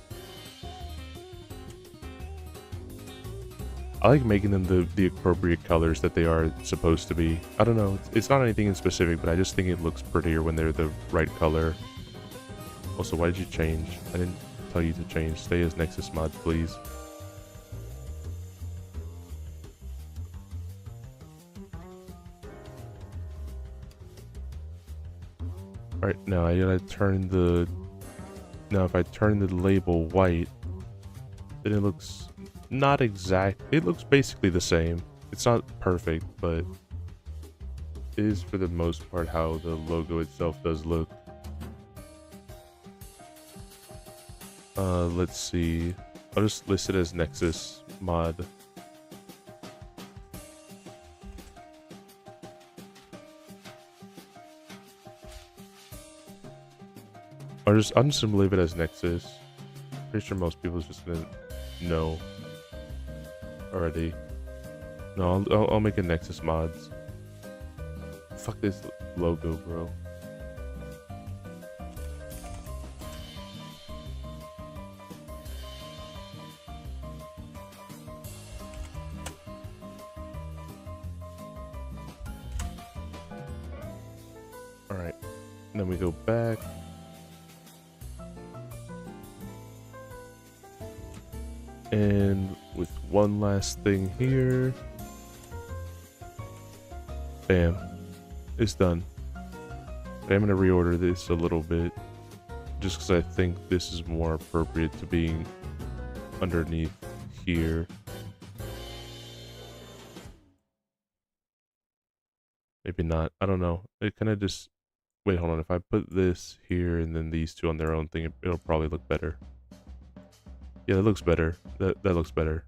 I like making them the appropriate colors that they are supposed to be. I don't know, it's not anything in specific, but I just think it looks prettier when they're the right color. Also, why did you change? I didn't tell you to change. Stay as Nexus Mods, please. Alright, now I gotta turn the... Now if I turn the label white, then it looks not exact. It looks basically the same. It's not perfect, but it is for the most part how the logo itself does look. Let's see. I'll just list it as Nexus Mod. I'm just gonna leave it as Nexus. Pretty sure most people is just gonna know already. No, I'll make a Nexus Mods. Fuck this logo, bro. Alright, then we go back. And with one last thing here. Bam. It's done. But I'm going to reorder this a little bit. Just because I think this is more appropriate to being underneath here. Maybe not. I don't know. It kind of just... Wait, hold on. If I put this here and then these two on their own thing, it'll probably look better. Yeah, that looks better. That looks better.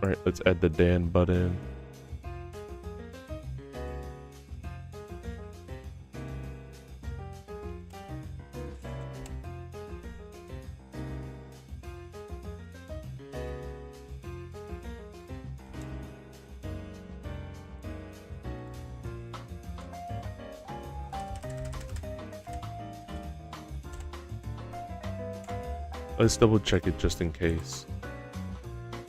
Alright, let's add the Dan button. Let's double check it just in case.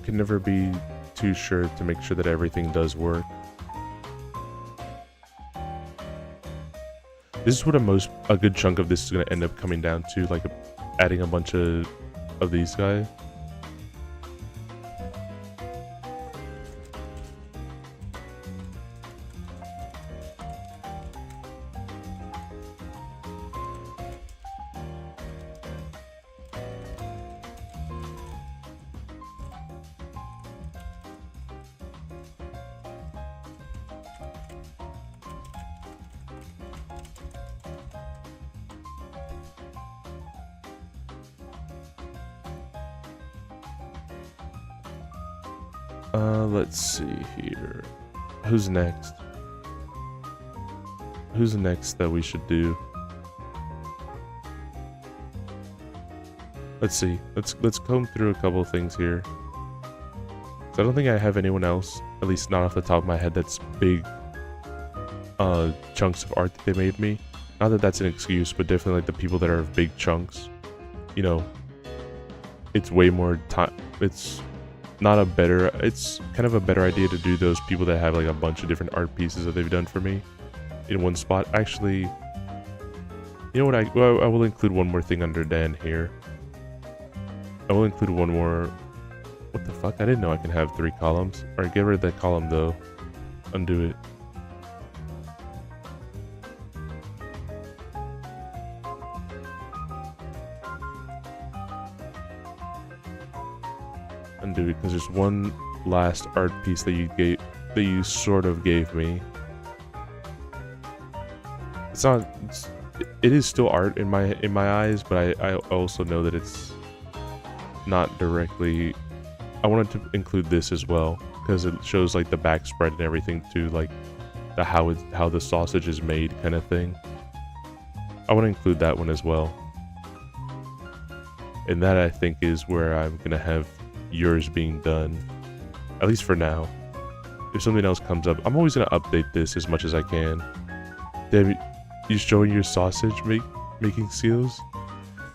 Can never be too sure to make sure that everything does work. This is what a good chunk of this is going to end up coming down to, like adding a bunch of these guys. Let's see here. Who's next? Who's next that we should do? Let's see. Let's comb through a couple things here. So I don't think I have anyone else, at least not off the top of my head, that's big chunks of art that they made me. Not that that's an excuse, but definitely like the people that are big chunks. You know, it's way more time. It's not a better. It's kind of a better idea to do those people that have like a bunch of different art pieces that they've done for me in one spot. Actually, you know what? I will include one more thing under Dan here. I will include one more. What the fuck? I didn't know I can have 3 columns. Alright, get rid of that column though. Undo it. Undo it because there's one last art piece that you sort of gave me. It's not. It is still art in my eyes, but I also know that it's not directly. I wanted to include this as well because it shows like the back spread and everything too, like the how the sausage is made kind of thing. I want to include that one as well, and that I think is where I'm gonna have yours being done, at least for now. If something else comes up, I'm always gonna update this as much as I can. Damn, you showing your sausage making seals?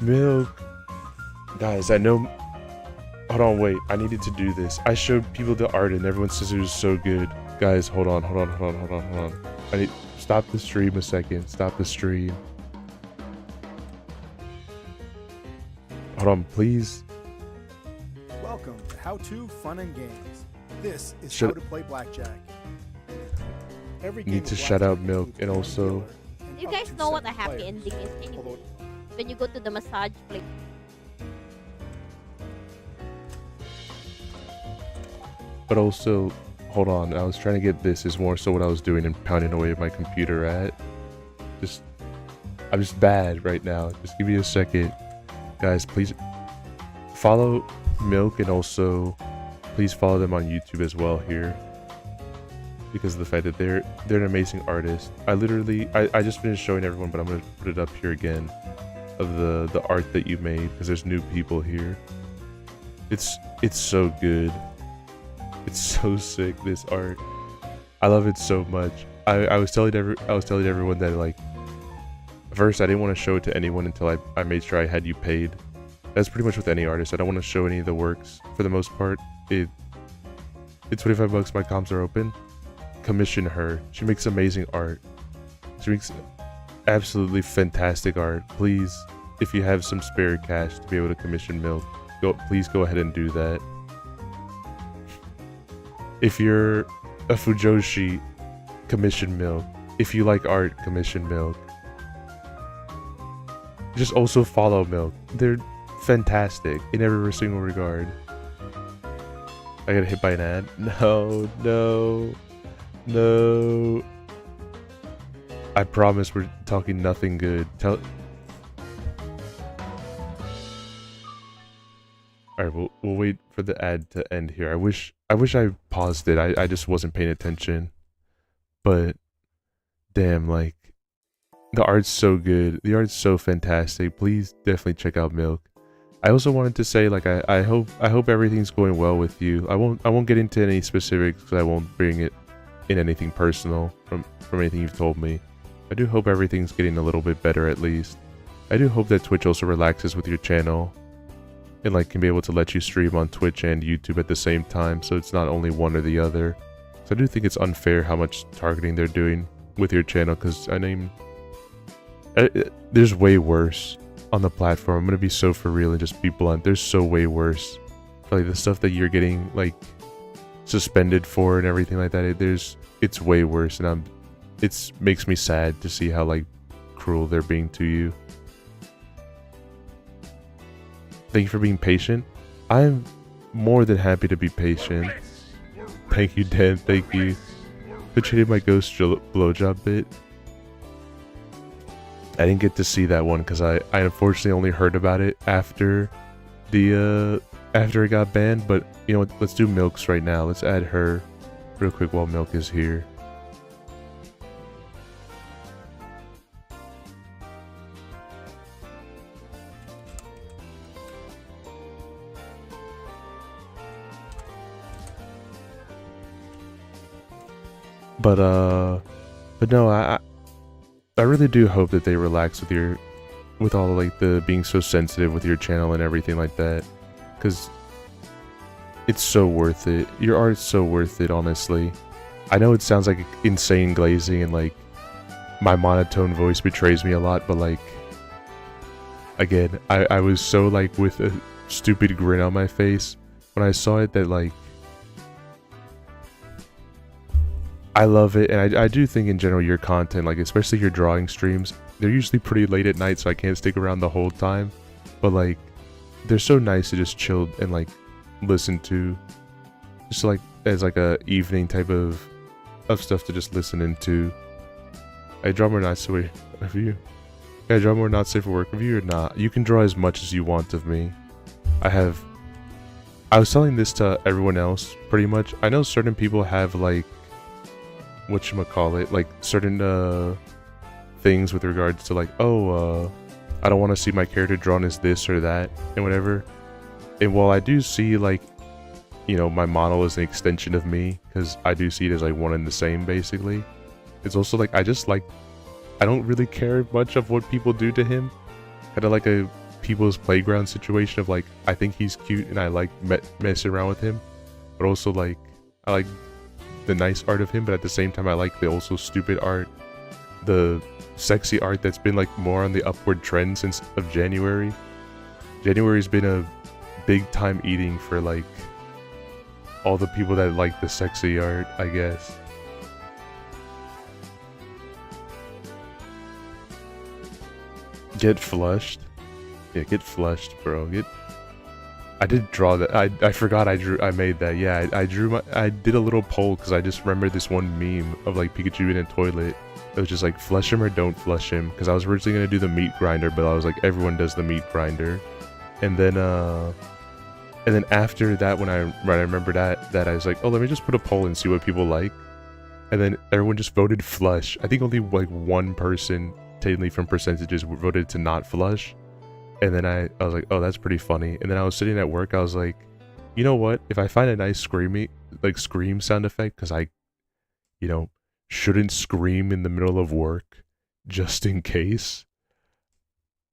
Milk. Guys, I know. Hold on, wait. I needed to do this. I showed people the art and everyone says it was so good. Guys, hold on. I need stop the stream a second. Stop the stream. Hold on, please. Welcome to How To Fun and Games. This is Should- how to play blackjack. Every Need game to of shout out blackjack Milk includes and one also- dealer and You up guys to know what a 7 happy players. ending is anyway. Although When you go to the massage place. But also, hold on. I was trying to get this is more so what I was doing and pounding away at my computer at. I'm just bad right now. Just give me a second. Guys, please follow Milk and also please follow them on YouTube as well here. Because of the fact that they're an amazing artist. I just finished showing everyone, but I'm gonna put it up here again of the art that you made because there's new people here. It's so good. It's so sick, this art. I love it so much. I was telling everyone that like first I didn't want to show it to anyone until I made sure I had you paid. That's pretty much with any artist. I don't want to show any of the works for the most part. It's $25. My comms are open. Commission her. She makes amazing art. She makes absolutely fantastic art. Please, if you have some spare cash to be able to commission Milk, please go ahead and do that. If you're a Fujoshi, commission Milk. If you like art, commission Milk. Just also follow Milk. They're fantastic in every single regard. I got hit by an ad. No. I promise we're talking nothing good. Alright, we'll wait for the ad to end here. I wish I paused it. I just wasn't paying attention. But damn, like the art's so good. The art's so fantastic. Please definitely check out Milk. I also wanted to say like I hope everything's going well with you. I won't get into any specifics because I won't bring it in anything personal from anything you've told me. I do hope everything's getting a little bit better at least. I do hope that Twitch also relaxes with your channel and like can be able to let you stream on Twitch and YouTube at the same time, so it's not only one or the other. So I do think it's unfair how much targeting they're doing with your channel, because I mean, there's way worse on the platform. I'm gonna be so for real and just be blunt. There's so way worse. Like the stuff that you're getting like suspended for and everything like that. It's way worse, and it makes me sad to see how like cruel they're being to you. Thank you for being patient. I'm more than happy to be patient. Thank you, Dan. Thank you. Appreciated my ghost blowjob bit. I didn't get to see that one because I unfortunately only heard about it after the after it got banned, but you know what, let's do Milk's right now. Let's add her real quick while Milk is here. But no, I really do hope that they relax with all like the being so sensitive with your channel and everything like that, because it's so worth it. Your art's so worth it, honestly. I know it sounds like insane glazing and like my monotone voice betrays me a lot, but like, again, I was so like with a stupid grin on my face when I saw it that like, I love it, and I do think in general your content, like especially your drawing streams, they're usually pretty late at night, so I can't stick around the whole time, but like, they're so nice to just chill and like listen to, just like as like a evening type of stuff to just listen into. I draw more not safe of you. Can I draw more not safe for work of you or not? You can draw as much as you want of me. I was telling this to everyone else pretty much. I know certain people have like, whatchamacallit, like certain things with regards to like, oh, I don't want to see my character drawn as this or that and whatever. And while I do see like, you know, my model is an extension of me, because I do see it as like one and the same basically. It's also like, I don't really care much of what people do to him. Kind of like a people's playground situation of like, I think he's cute and I like messing around with him, but also like, I like the nice art of him, but at the same time I like the also stupid art, the sexy art that's been like more on the upward trend since of January. January's been a big time eating for like all the people that like the sexy art, I guess. Get flushed? Yeah, get flushed, bro. I did draw that. I forgot I made that. Yeah, I did a little poll because I just remembered this one meme of like Pikachu in a toilet. It was just like, flush him or don't flush him, because I was originally gonna do the meat grinder, but I was like, everyone does the meat grinder. And then after that, when I remembered that I was like, oh, let me just put a poll and see what people like. And then everyone just voted flush. I think only like one person, technically from percentages, voted to not flush. And then I was like, oh, that's pretty funny. And then I was sitting at work, I was like, you know what? If I find a nice scream sound effect, because I, you know, shouldn't scream in the middle of work, just in case.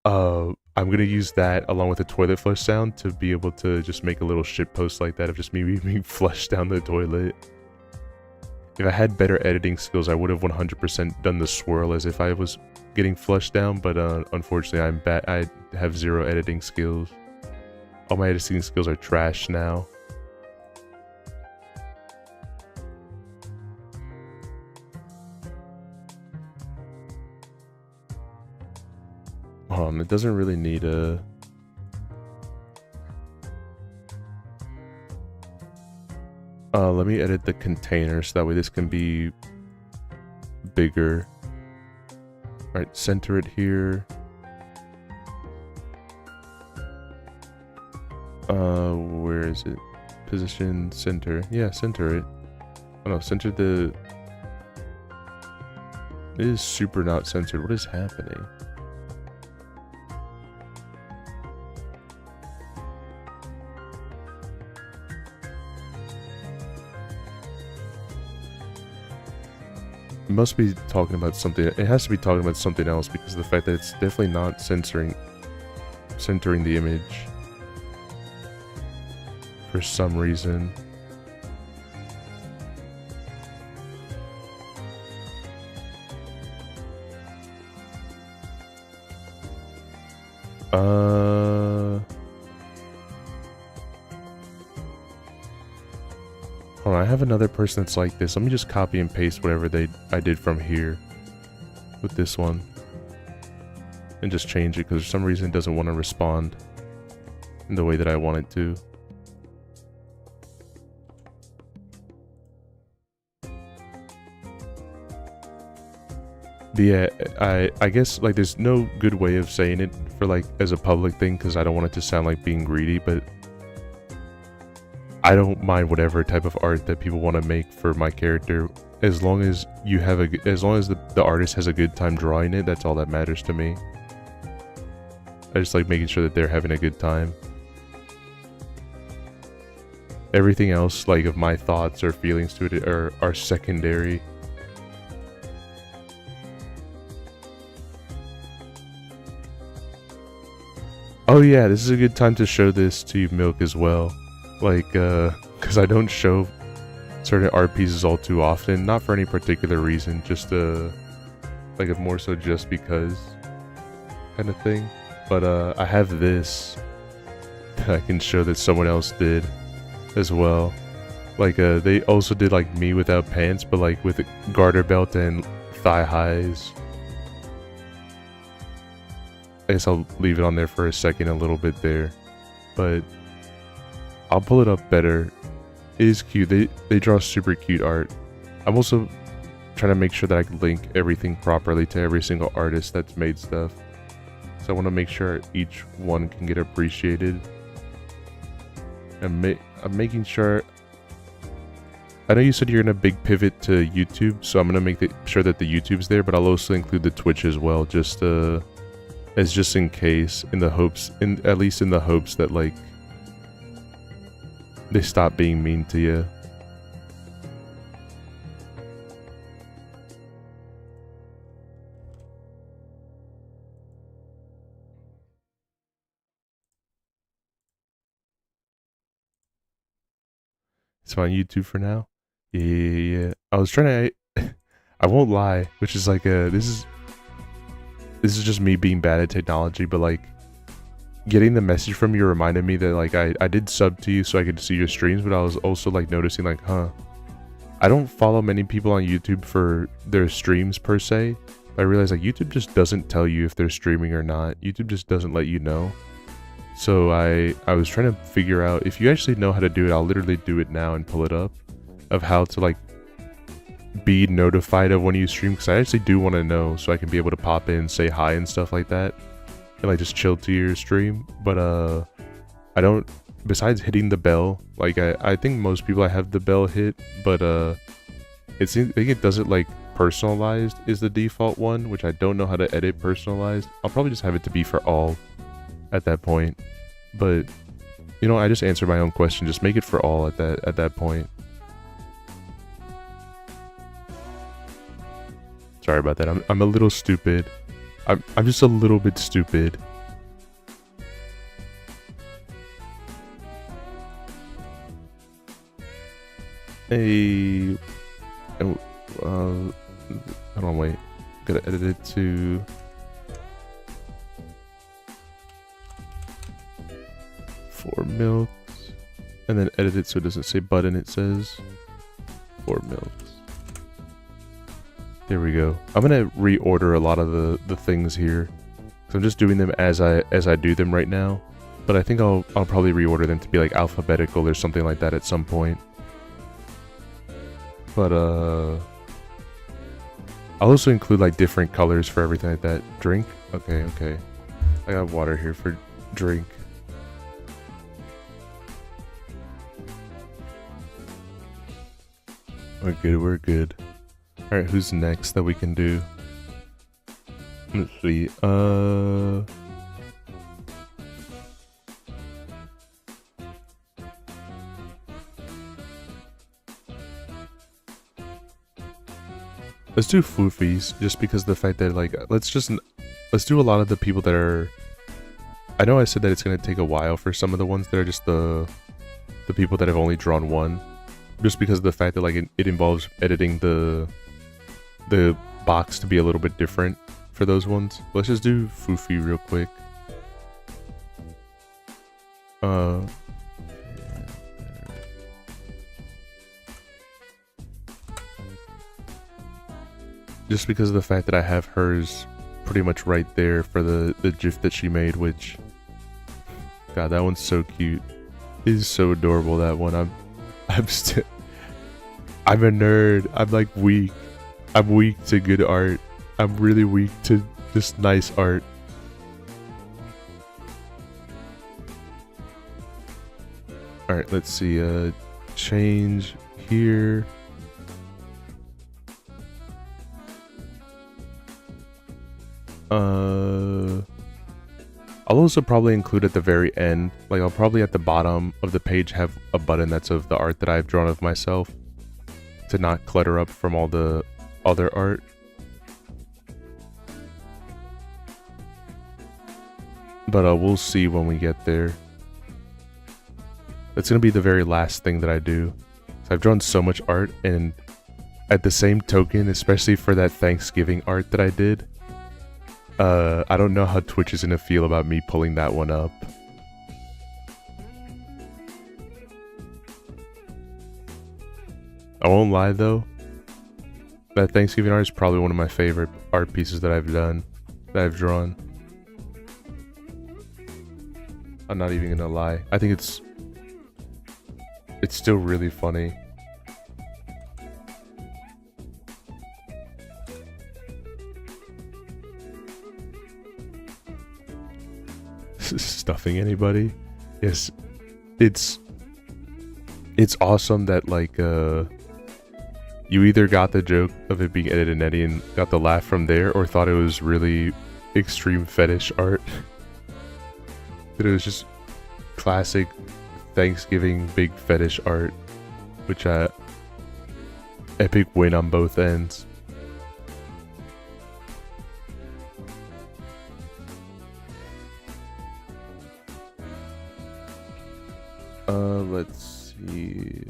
I'm gonna use that along with a toilet flush sound to be able to just make a little shit post like that of just me being flushed down the toilet. If I had better editing skills, I would have 100% done the swirl as if I was getting flushed down, but unfortunately I'm bad. I have zero editing skills. All my editing skills are trash now. It doesn't really need a... let me edit the container so that way this can be bigger. Alright, center it here. Where is it? Position, center. Yeah, center it. Oh no, center the... It is super not censored. What is happening? It must be talking about something. It has to be talking about something else because of the fact that it's definitely not centering the image for some reason. Hold on, I have another person that's like this. Let me just copy and paste whatever I did from here with this one and just change it because for some reason it doesn't want to respond in the way that I want it to. But yeah, I guess like there's no good way of saying it for like as a public thing because I don't want it to sound like being greedy, but I don't mind whatever type of art that people want to make for my character, as long as you have as long as the artist has a good time drawing it. That's all that matters to me. I just like making sure that they're having a good time. Everything else, like of my thoughts or feelings to it, are secondary. Oh yeah, this is a good time to show this to you, Milk, as well. Like, because I don't show certain art pieces all too often. Not for any particular reason, just like a more so just because kind of thing. But I have this that I can show that someone else did as well. Like, they also did like me without pants, but like with a garter belt and thigh highs. I guess I'll leave it on there for a second, a little bit there, but I'll pull it up better. It is cute. They draw super cute art. I'm also trying to make sure that I can link everything properly to every single artist that's made stuff. So I want to make sure each one can get appreciated. And I'm making sure. I know you said you're in a big pivot to YouTube, so I'm gonna make sure that the YouTube's there, but I'll also include the Twitch as well, just as just in case, at least in the hopes that like they stop being mean to you. It's on YouTube for now. Yeah. I was trying to. I won't lie, which is like this is just me being bad at technology, but like getting the message from you reminded me that like I did sub to you so I could see your streams, but I was also like noticing like, I don't follow many people on YouTube for their streams per se. I realized like YouTube just doesn't tell you if they're streaming or not. YouTube just doesn't let you know. So I was trying to figure out, if you actually know how to do it, I'll literally do it now and pull it up, of how to like be notified of when you stream, because I actually do want to know so I can be able to pop in, say hi and stuff like that, and like just chill to your stream. But I don't, besides hitting the bell, like I think most people I have the bell hit, but I think it does it like personalized is the default one, which I don't know how to edit personalized. I'll probably just have it to be for all at that point. But you know, I just answered my own question. Just make it for all at that point. Sorry about that. I'm a little stupid. I'm just a little bit stupid. Hey, hold on, wait. Gotta edit it to 4 milks, and then edit it so it doesn't say button. It says 4 milks. There we go. I'm gonna reorder a lot of the things here, so I'm just doing them as I do them right now. But I think I'll probably reorder them to be like alphabetical or something like that at some point. But I'll also include like different colors for everything like that. Drink? Okay. I got water here for drink. We're good. Alright, who's next that we can do? Let's see, let's do Foofies, just because of the fact that like, let's do a lot of the people that are, I know I said that it's gonna take a while for some of the ones that are just the people that have only drawn one, just because of the fact that like it involves editing the box to be a little bit different for those ones. Let's just do Foofy real quick. Just because of the fact that I have hers pretty much right there for the GIF that she made, which, God, that one's so cute. It is so adorable, that one. I'm a nerd. I'm like weak. I'm weak to good art. I'm really weak to just nice art. Alright, let's see. Change here. I'll also probably include at the very end, like I'll probably at the bottom of the page have a button that's of the art that I've drawn of myself to not clutter up from all the other art. But we'll see when we get there. That's gonna be the very last thing that I do. So I've drawn so much art, and at the same token, especially for that Thanksgiving art that I did, I don't know how Twitch is gonna feel about me pulling that one up. I won't lie though, that Thanksgiving art is probably one of my favorite art pieces that I've drawn. I'm not even gonna lie. I think it's still really funny. Stuffing anybody? Yes. It's awesome that like you either got the joke of it being Ed and Eddie and got the laugh from there, or thought it was really extreme fetish art. That it was just classic Thanksgiving big fetish art, which epic win on both ends. Let's see.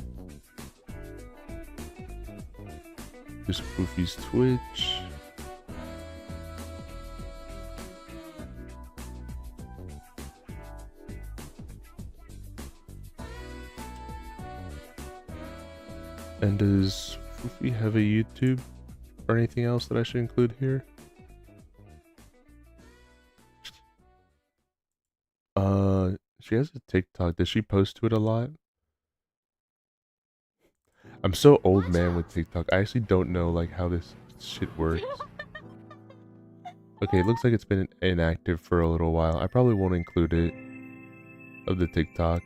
Just Goofy's Twitch. And does Foofy have a YouTube or anything else that I should include here? She has a TikTok. Does she post to it a lot? I'm so old man with TikTok. I actually don't know like how this shit works. Okay, it looks like it's been inactive for a little while. I probably won't include it of the TikTok.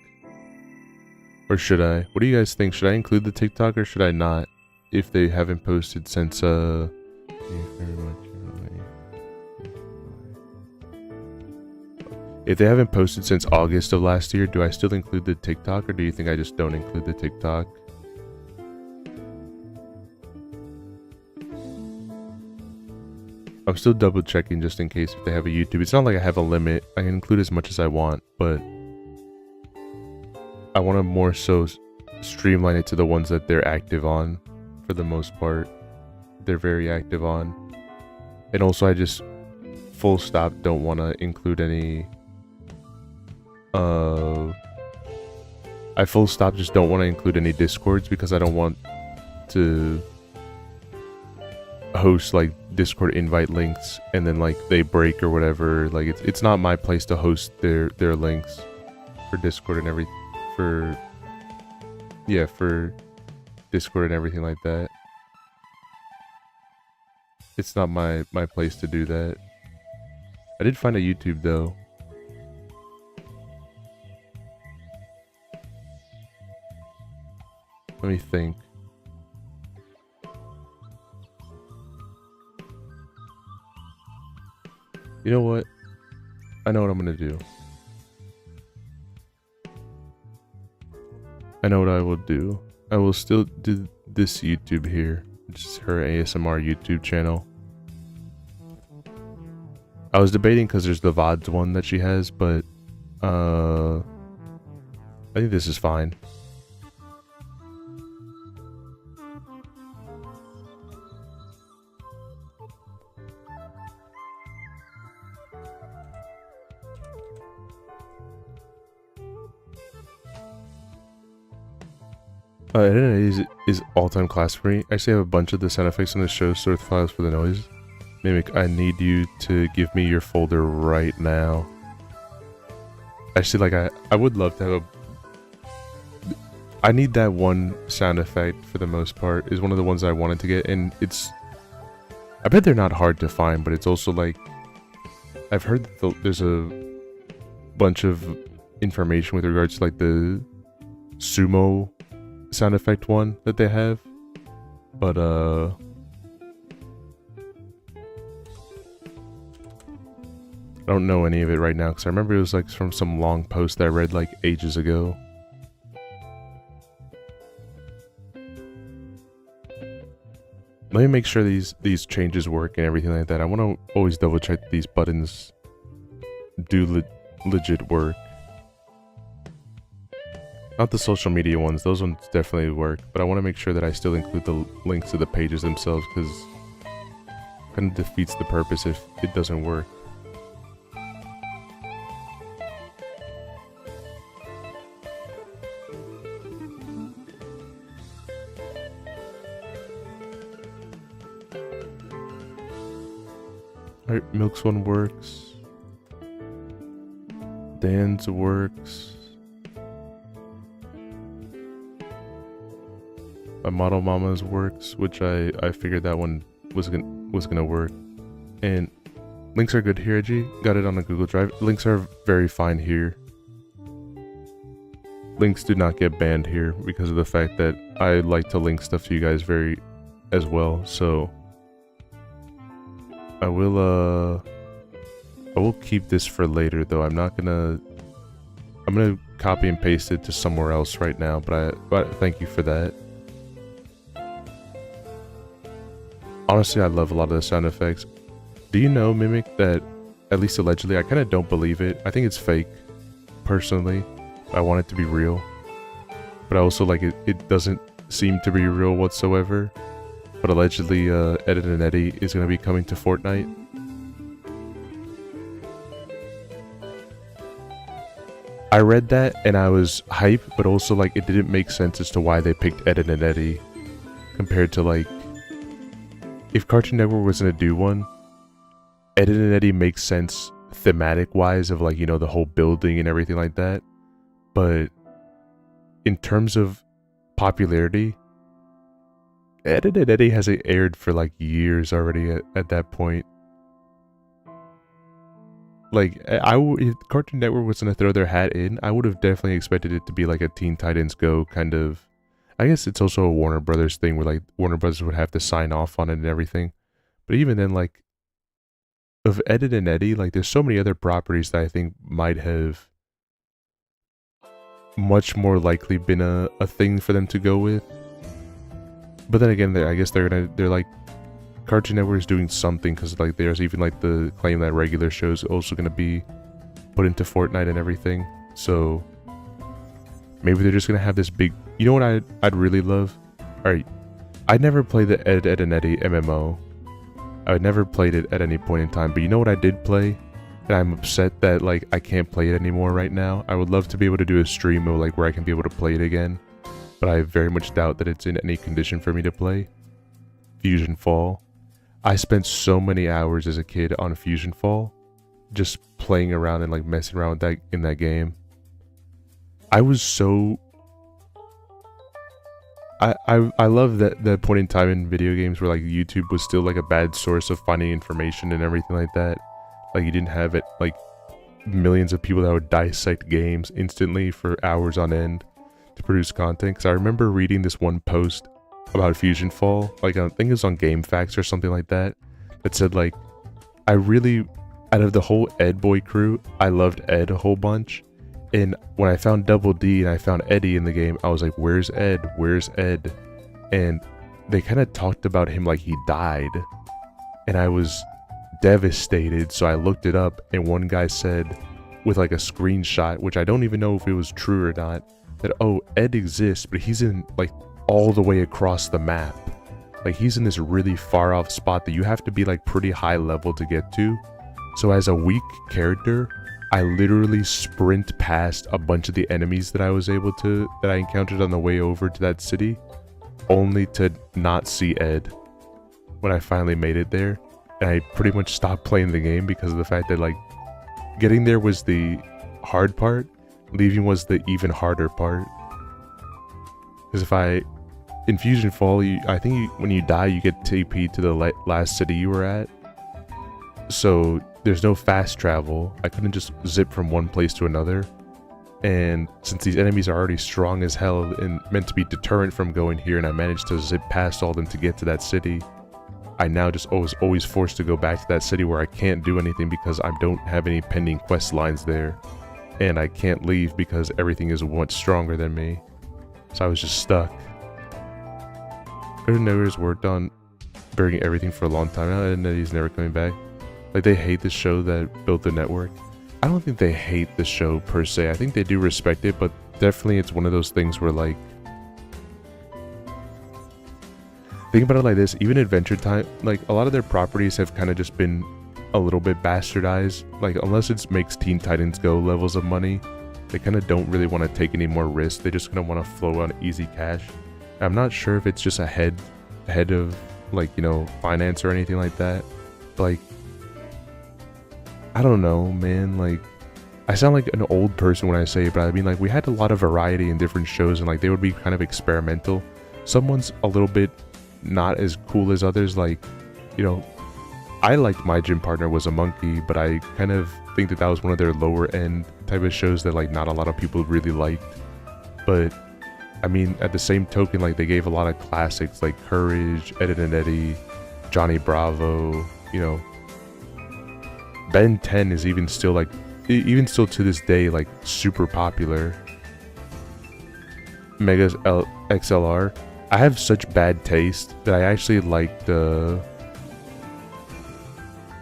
Or should I? What do you guys think? Should I include the TikTok or should I not? If they haven't posted since if they haven't posted since August of last year, do I still include the TikTok or do you think I just don't include the TikTok? I'm still double checking just in case if they have a YouTube. It's not like I have a limit. I can include as much as I want, but I want to more so streamline it to the ones that they're active on for the most part. They're very active on. And also I just full stop don't want to include any I full stop just don't want to include any Discords because I don't want to host like Discord invite links and then like they break or whatever. Like it's not my place to host their links for Discord and everything for Discord and everything like that. It's not my place to do that. I did find a YouTube though. Let me think. You know what? I know what I'm gonna do. I know what I will do. I will still do this YouTube here, which is her ASMR YouTube channel. I was debating because there's the VODs one that she has, but I think this is fine. Edit is all-time class for me. I actually have a bunch of the sound effects on the show stored files for the noise. Mimic, I need you to give me your folder right now. Actually, like, I would love to have a... I need that one sound effect for the most part. Is one of the ones I wanted to get, and it's... I bet they're not hard to find, but it's also like... I've heard that there's a bunch of information with regards to like the sumo sound effect one that they have. But I don't know any of it right now because I remember it was like from some long post that I read like ages ago. Let me make sure these changes work and everything like that. I want to always double check that these buttons do legit work. Not the social media ones, those ones definitely work, but I want to make sure that I still include the links to the pages themselves because it kind of defeats the purpose if it doesn't work. Alright, Milk's one works. Dan's works. My Model Mama's works, which I figured that one was gonna work. And links are good here, Edgey. Got it on a Google Drive. Links are very fine here. Links do not get banned here because of the fact that I like to link stuff to you guys as well. So I will keep this for later though. I'm gonna copy and paste it to somewhere else right now, but thank you for that. Honestly, I love a lot of the sound effects. Do you know, Mimic, that at least allegedly, I kind of don't believe it. I think it's fake, personally. I want it to be real. But I also like it doesn't seem to be real whatsoever. But allegedly, Ed and Eddy is going to be coming to Fortnite. I read that and I was hyped, but also like it didn't make sense as to why they picked Ed and Eddy compared to like if Cartoon Network was gonna do one. Ed and Eddy makes sense thematic wise of like, you know, the whole building and everything like that, but in terms of popularity, Ed and Eddy has aired for like years already at that point. Like, if Cartoon Network was gonna throw their hat in, I would have definitely expected it to be like a Teen Titans Go kind of. I guess it's also a Warner Brothers thing where like Warner Brothers would have to sign off on it and everything. But even then, like, of Ed and Eddy, like there's so many other properties that I think might have much more likely been a thing for them to go with. But then again, I guess they're like, Cartoon Network is doing something because like there's even like the claim that regular shows also going to be put into Fortnite and everything. So maybe they're just going to have this big, you know what I'd really love? Alright, I never played the Ed and Eddy MMO. I never played it at any point in time, but you know what I did play? And I'm upset that like I can't play it anymore right now. I would love to be able to do a stream of like where I can be able to play it again, but I very much doubt that it's in any condition for me to play. Fusion Fall. I spent so many hours as a kid on Fusion Fall, just playing around and like messing around with that in that game. I was so I love that point in time in video games where like YouTube was still like a bad source of finding information and everything like that. Like you didn't have it like millions of people that would dissect games instantly for hours on end to produce content. Because I remember reading this one post about Fusion Fall, like I think it was on Game Facts or something like that, that said like, I really, out of the whole Ed Boy crew, I loved Ed a whole bunch. And when I found Double D and I found Eddy in the game, I was like, where's Ed? Where's Ed? And they kind of talked about him like he died. And I was devastated, so I looked it up, and one guy said, with like a screenshot, which I don't even know if it was true or not, that, oh, Ed exists, but he's in like all the way across the map. Like he's in this really far off spot that you have to be like pretty high level to get to. So as a weak character, I literally sprint past a bunch of the enemies that I encountered on the way over to that city, only to not see Ed when I finally made it there. And I pretty much stopped playing the game because of the fact that like getting there was the hard part, leaving was the even harder part. Because in Fusion Fall, I think when you die you get TP to the last city you were at. So there's no fast travel. I couldn't just zip from one place to another. And since these enemies are already strong as hell and meant to be deterrent from going here, and I managed to zip past all them to get to that city, I now just always forced to go back to that city where I can't do anything because I don't have any pending quest lines there. And I can't leave because everything is much stronger than me. So I was just stuck. Cartoon Network has worked on burying everything for a long time now, and he's never coming back. Like, they hate the show that built the network. I don't think they hate the show per se. I think they do respect it, but definitely it's one of those things where, like, think about it like this, even Adventure Time, like, a lot of their properties have kind of just been a little bit bastardized. Like, unless it makes Teen Titans Go levels of money, they kind of don't really want to take any more risks. They just kind of want to flow on easy cash. I'm not sure if it's just a head of, like, you know, finance or anything like that. But, like, I don't know, man. Like, I sound like an old person when I say it, but I mean, like, we had a lot of variety in different shows, and, like, they would be kind of experimental. Someone's a little bit not as cool as others. Like, you know, I liked My Gym Partner Was a Monkey, but I kind of think that was one of their lower end type of shows that, like, not a lot of people really liked. But I mean, at the same token, like, they gave a lot of classics like Courage, Ed and Eddie, Johnny Bravo, you know. Ben 10 is even still, like, even still to this day, like, super popular. Megas XLR. I have such bad taste that I actually liked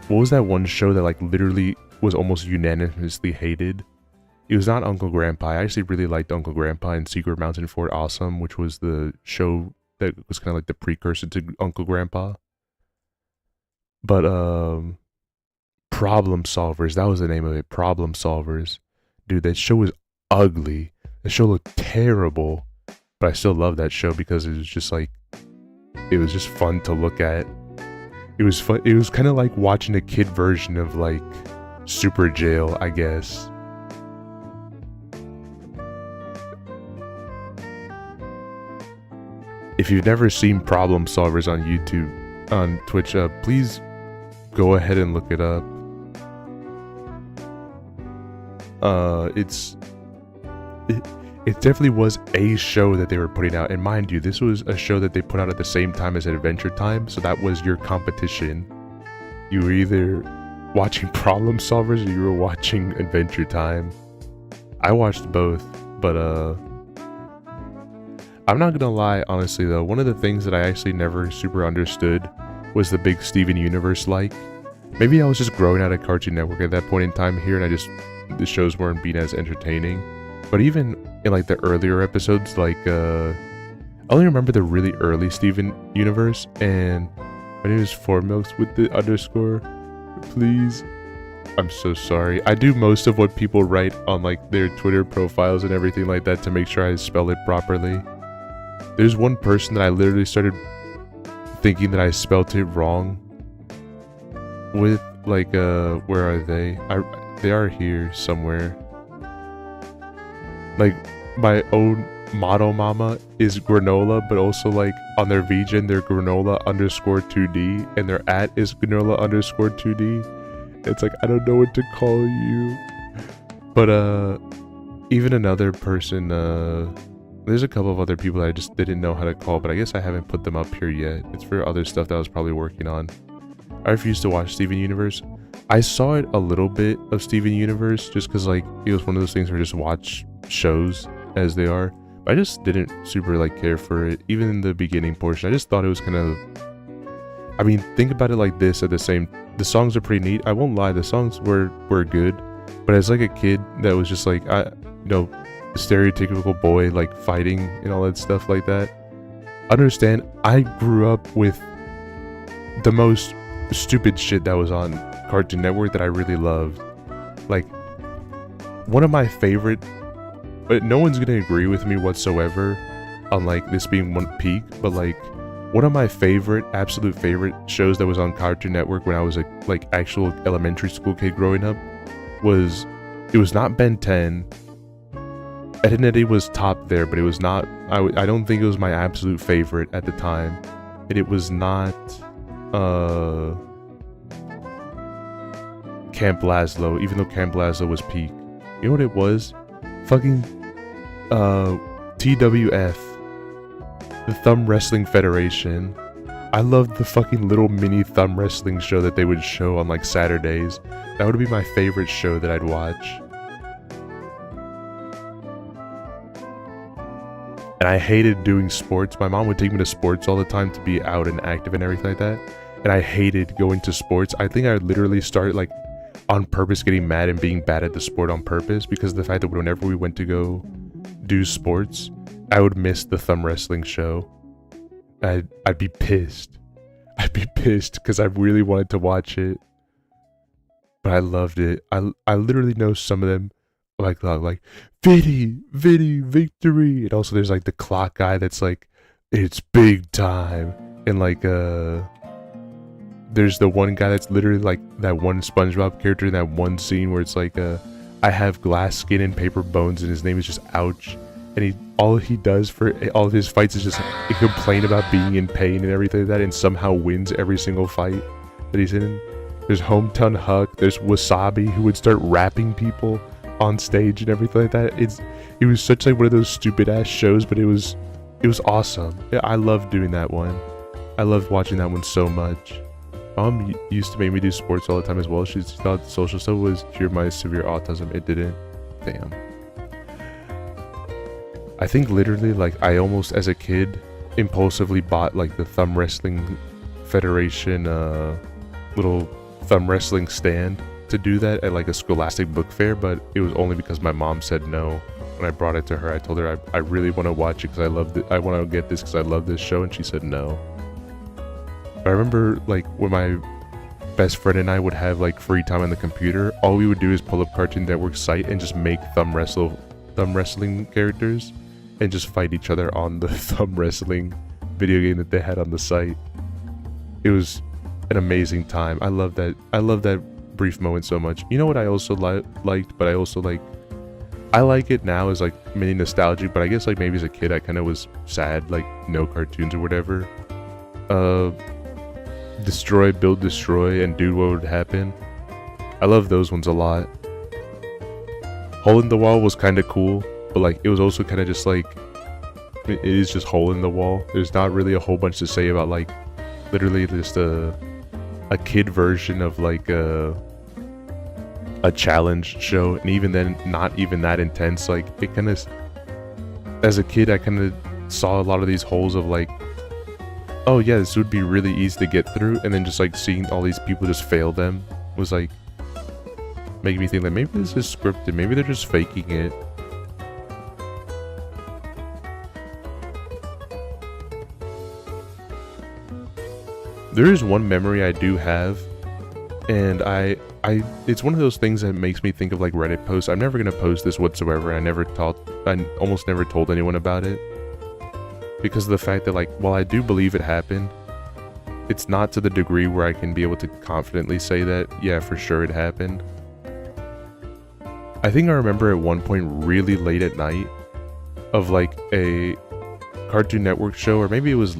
what was that one show that, like, literally was almost unanimously hated? It was not Uncle Grandpa. I actually really liked Uncle Grandpa and Secret Mountain Fort Awesome, which was the show that was kind of like the precursor to Uncle Grandpa. But, Problem Solvers, that was the name of it, Problem Solvers. Dude, that show was ugly. The show looked terrible, but I still love that show because it was just like, it was just fun to look at. It was fun. It was kind of like watching a kid version of, like, Super Jail, I guess. If you've never seen Problem Solvers on YouTube, on Twitch, please go ahead and look it up. It definitely was a show that they were putting out, and mind you, this was a show that they put out at the same time as Adventure Time, so that was your competition. You were either watching Problem Solvers or you were watching Adventure Time. I watched both, but I'm not gonna lie, honestly though, one of the things that I actually never super understood was the big Steven Universe like. Maybe I was just growing out of Cartoon Network at that point in time here, and the shows weren't being as entertaining. But even in, like, the earlier episodes, like, I only remember the really early Steven Universe, and my name is Formilks with the underscore, please. I'm so sorry. I do most of what people write on, like, their Twitter profiles and everything like that to make sure I spell it properly. There's one person that I literally started thinking that I spelled it wrong with, like, where are they? They are here somewhere. Like, my own model mama is granola, but also, like, on their VGen, they're granola underscore 2D, and their @ is granola underscore 2D. It's like, I don't know what to call you. But, even another person, there's a couple of other people that I just didn't know how to call, but I guess I haven't put them up here yet. It's for other stuff that I was probably working on. I refuse to watch Steven Universe. I saw it a little bit of Steven Universe just because, like, it was one of those things where I just watch shows as they are. But I just didn't super, like, care for it. Even in the beginning portion, I just thought it was kind of, I mean, think about it like this. The songs are pretty neat. I won't lie, the songs were good. But as, like, a kid that was just like, you know, the stereotypical boy, like, fighting and all that stuff like that. Understand, I grew up with the most stupid shit that was on Cartoon Network that I really loved. Like, one of my favorite, but no one's gonna agree with me whatsoever on, like, this being one peak, but, like, one of my absolute favorite shows that was on Cartoon Network when I was a, like, actual elementary school kid growing up was, it was not Ben 10. Ed and Eddie was top there, but it was not, I don't think it was my absolute favorite at the time. And it was not, Camp Lazlo, even though Camp Lazlo was peak. You know what it was? Fucking TWF, the Thumb Wrestling Federation. I loved the fucking little mini thumb wrestling show that they would show on like Saturdays. That would be my favorite show that I'd watch. And I hated doing sports. My mom would take me to sports all the time to be out and active and everything like that. And I hated going to sports. I think I literally started like on purpose getting mad and being bad at the sport on purpose because of the fact that whenever we went to go do sports, I would miss the thumb wrestling show. I'd be pissed. I'd be pissed because I really wanted to watch it. But I loved it. I literally know some of them like Viddy, victory. And also there's like the clock guy that's like, it's big time. And like there's the one guy that's literally like that one SpongeBob character in that one scene where it's like I have glass skin and paper bones and his name is just Ouch. And all he does for all of his fights is just complain about being in pain and everything like that, and somehow wins every single fight that he's in. There's Hometown Huck. There's Wasabi, who would start rapping people on stage and everything like that. It was such like one of those stupid ass shows, but it was awesome. Yeah, I loved doing that one. I loved watching that one so much. Mom used to make me do sports all the time as well. She thought social stuff was cure my severe autism. It didn't. Damn. I think literally like I almost as a kid impulsively bought like the Thumb Wrestling Federation little thumb wrestling stand to do that at like a Scholastic book fair, but it was only because my mom said no. When I brought it to her, I told her I really want to watch it because I loved it. I want to get this because I love this show, and she said no. I remember like when my best friend and I would have like free time on the computer, all we would do is pull up Cartoon Network's site and just make thumb wrestling characters and just fight each other on the thumb wrestling video game that they had on the site. It was an amazing time. I love that brief moment so much. You know what I also liked, but I also I like it now as like mini nostalgic, but I guess like maybe as a kid I kind of was sad, like no cartoons or whatever. Destroy, Build, Destroy, and Dude, What Would Happen? I love those ones a lot. Hole in the Wall was kind of cool, but like it was also kind of just like, it is just Hole in the Wall. There's not really a whole bunch to say about like literally just a kid version of like a challenge show, and even then not even that intense. Like it kind of, as a kid I kind of saw a lot of these holes of like, oh yeah, this would be really easy to get through, and then just like seeing all these people just fail them was like making me think like maybe this is scripted, maybe they're just faking it. There is one memory I do have, and it's one of those things that makes me think of like Reddit posts. I'm never gonna post this whatsoever. I almost never told anyone about it, because of the fact that like, while I do believe it happened, it's not to the degree where I can be able to confidently say that, yeah, for sure it happened. I think I remember at one point really late at night of like a Cartoon Network show, or maybe it was,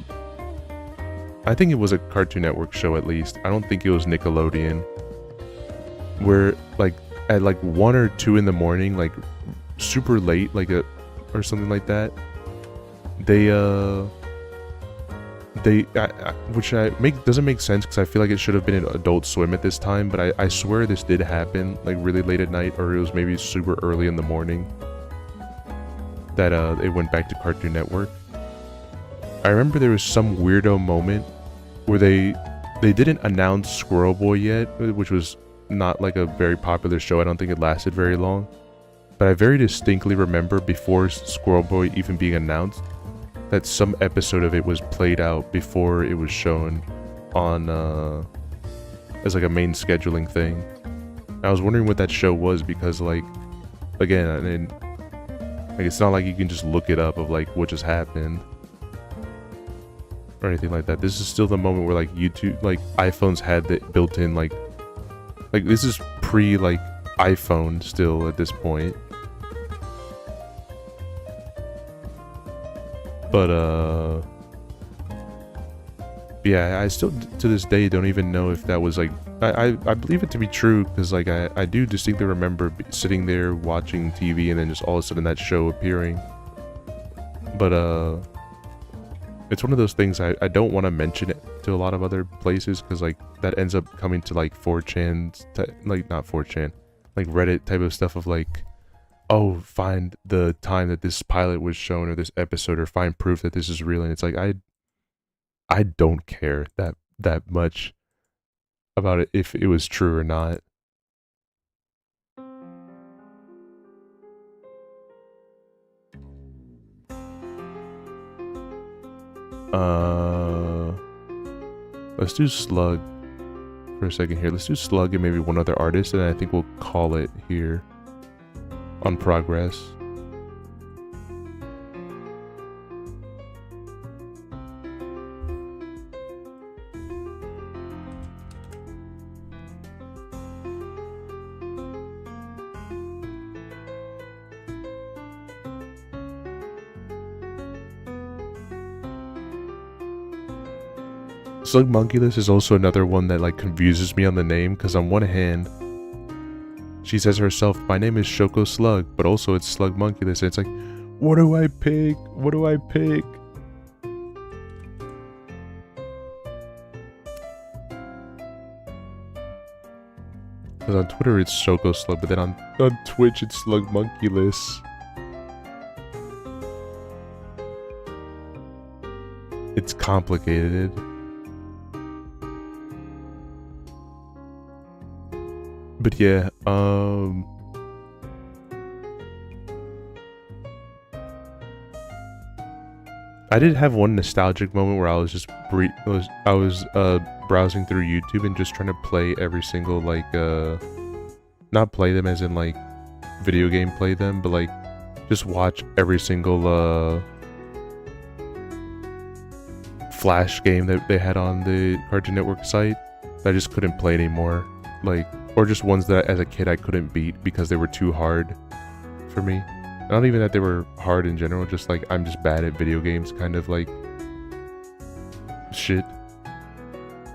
I think it was a Cartoon Network show at least. I don't think it was Nickelodeon. Where like at like 1 or 2 in the morning, like super late, or something like that, which doesn't make sense because I feel like it should have been an Adult Swim at this time, but I swear this did happen like really late at night, or it was maybe super early in the morning that it went back to Cartoon Network. I remember there was some weirdo moment where they didn't announce Squirrel Boy yet, which was not like a very popular show. I don't think it lasted very long, but I very distinctly remember before Squirrel Boy even being announced that some episode of it was played out before it was shown on as like a main scheduling thing. I was wondering what that show was, because like, again, I mean, like it's not like you can just look it up of like what just happened or anything like that. This is still the moment where like YouTube, like iPhones had the built-in like this is pre like iPhone still at this point. But yeah, I still to this day don't even know if that was like I believe it to be true because like I do distinctly remember sitting there watching TV and then just all of a sudden that show appearing. But it's one of those things I don't want to mention it to a lot of other places because like that ends up coming to like 4chan, like not 4chan, like Reddit type of stuff of like, oh, find the time that this pilot was shown or this episode or find proof that this is real. And it's like I don't care that much about it if it was true or not. Let's do Slug for a second here. Let's do Slug and maybe one other artist, and I think we'll call it here on progress. Slug Monkeyless is also another one that like confuses me on the name because on one hand she says herself, my name is Shoko Slug, but also it's Slug Monkeyless, and it's like, what do I pick? What do I pick? Because on Twitter it's Shoko Slug, but then on Twitch it's Slug Monkeyless. It's complicated. But yeah, I did have one nostalgic moment where I was just browsing through YouTube and just trying to play every single like not play them as in like video game play them, but like just watch every single Flash game that they had on the Cartoon Network site that I just couldn't play anymore, like, or just ones that as a kid I couldn't beat because they were too hard for me. Not even that they were hard in general, just like I'm just bad at video games kind of like shit.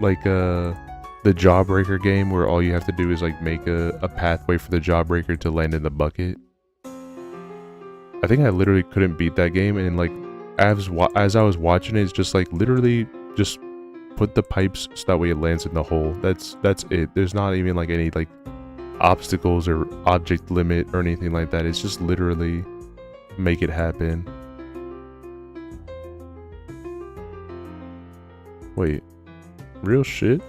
Like the Jawbreaker game where all you have to do is like make a pathway for the Jawbreaker to land in the bucket. I think I literally couldn't beat that game, and like as I was watching it, it's just like literally just put the pipes so that way it lands in the hole. That's it. There's not even like any like obstacles or object limit or anything like that. It's just literally make it happen. Wait, real shit?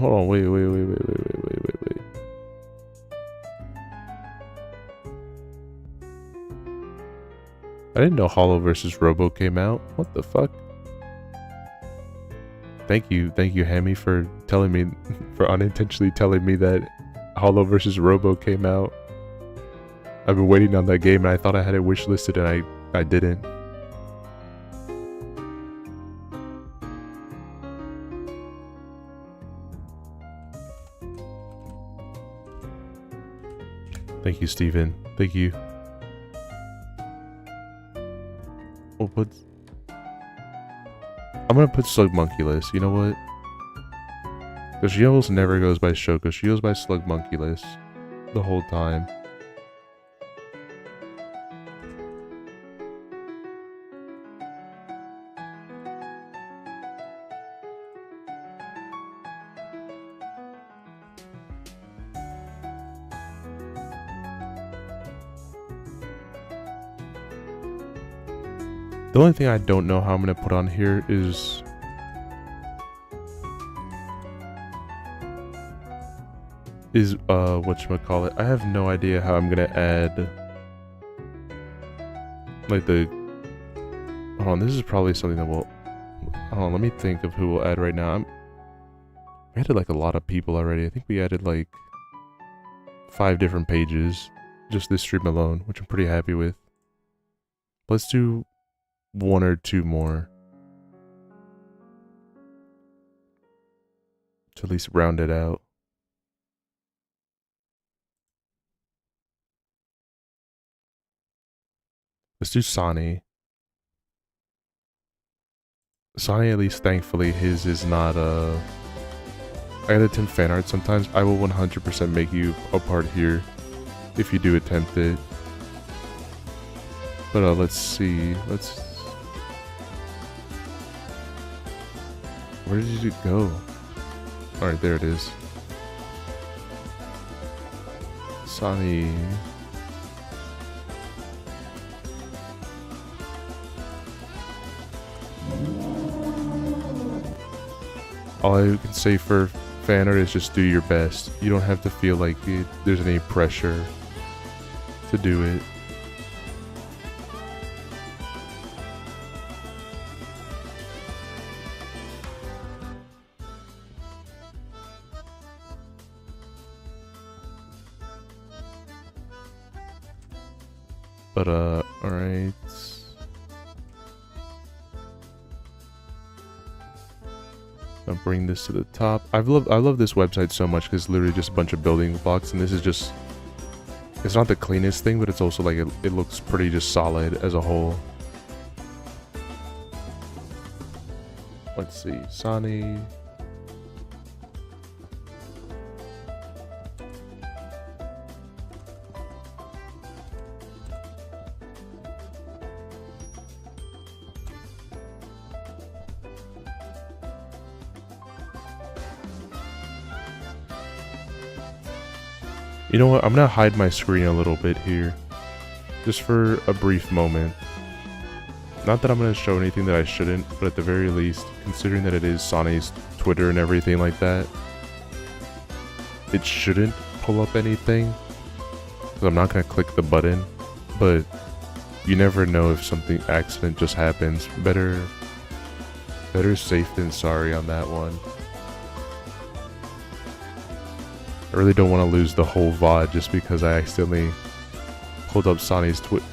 Hold on, wait. I didn't know Hollow vs. Robo came out. What the fuck? Thank you, Hammy, for telling me, for unintentionally telling me that Hollow vs. Robo came out. I've been waiting on that game, and I thought I had it wishlisted, and I didn't. Thank you, Steven. Thank you. I'm gonna put Slug Monkeyless. You know what? Because she almost never goes by Shoko. She goes by Slug Monkeyless the whole time. The only thing I don't know how I'm gonna put on here is whatchamacallit. I have no idea how I'm gonna add like the hold on, this is probably something that will hold on, let me think of who we'll add right now. We added like a lot of people already. I think we added like 5 different pages just this stream alone, which I'm pretty happy with. Let's do 1 or 2 more to at least round it out. Let's do Sani. Sonny, at least thankfully, his is not I gotta attempt fan art sometimes. I will 100% make you a part here if you do attempt it. But let's see. Where did it go? Alright, there it is. Sonny. All I can say for fan art is just do your best. You don't have to feel like there's any pressure to do it. But alright. I'll bring this to the top. I love this website so much because it's literally just a bunch of building blocks, and this is just, it's not the cleanest thing, but it's also like it looks pretty just solid as a whole. Let's see, Sonny. You know what? I'm gonna hide my screen a little bit here. Just for a brief moment. Not that I'm gonna show anything that I shouldn't, but at the very least, considering that it is Sonny's Twitter and everything like that, it shouldn't pull up anything. So I'm not gonna click the button, but you never know if something accident just happens. Better safe than sorry on that one. I really don't want to lose the whole VOD just because I accidentally pulled up Sonny's Twitter.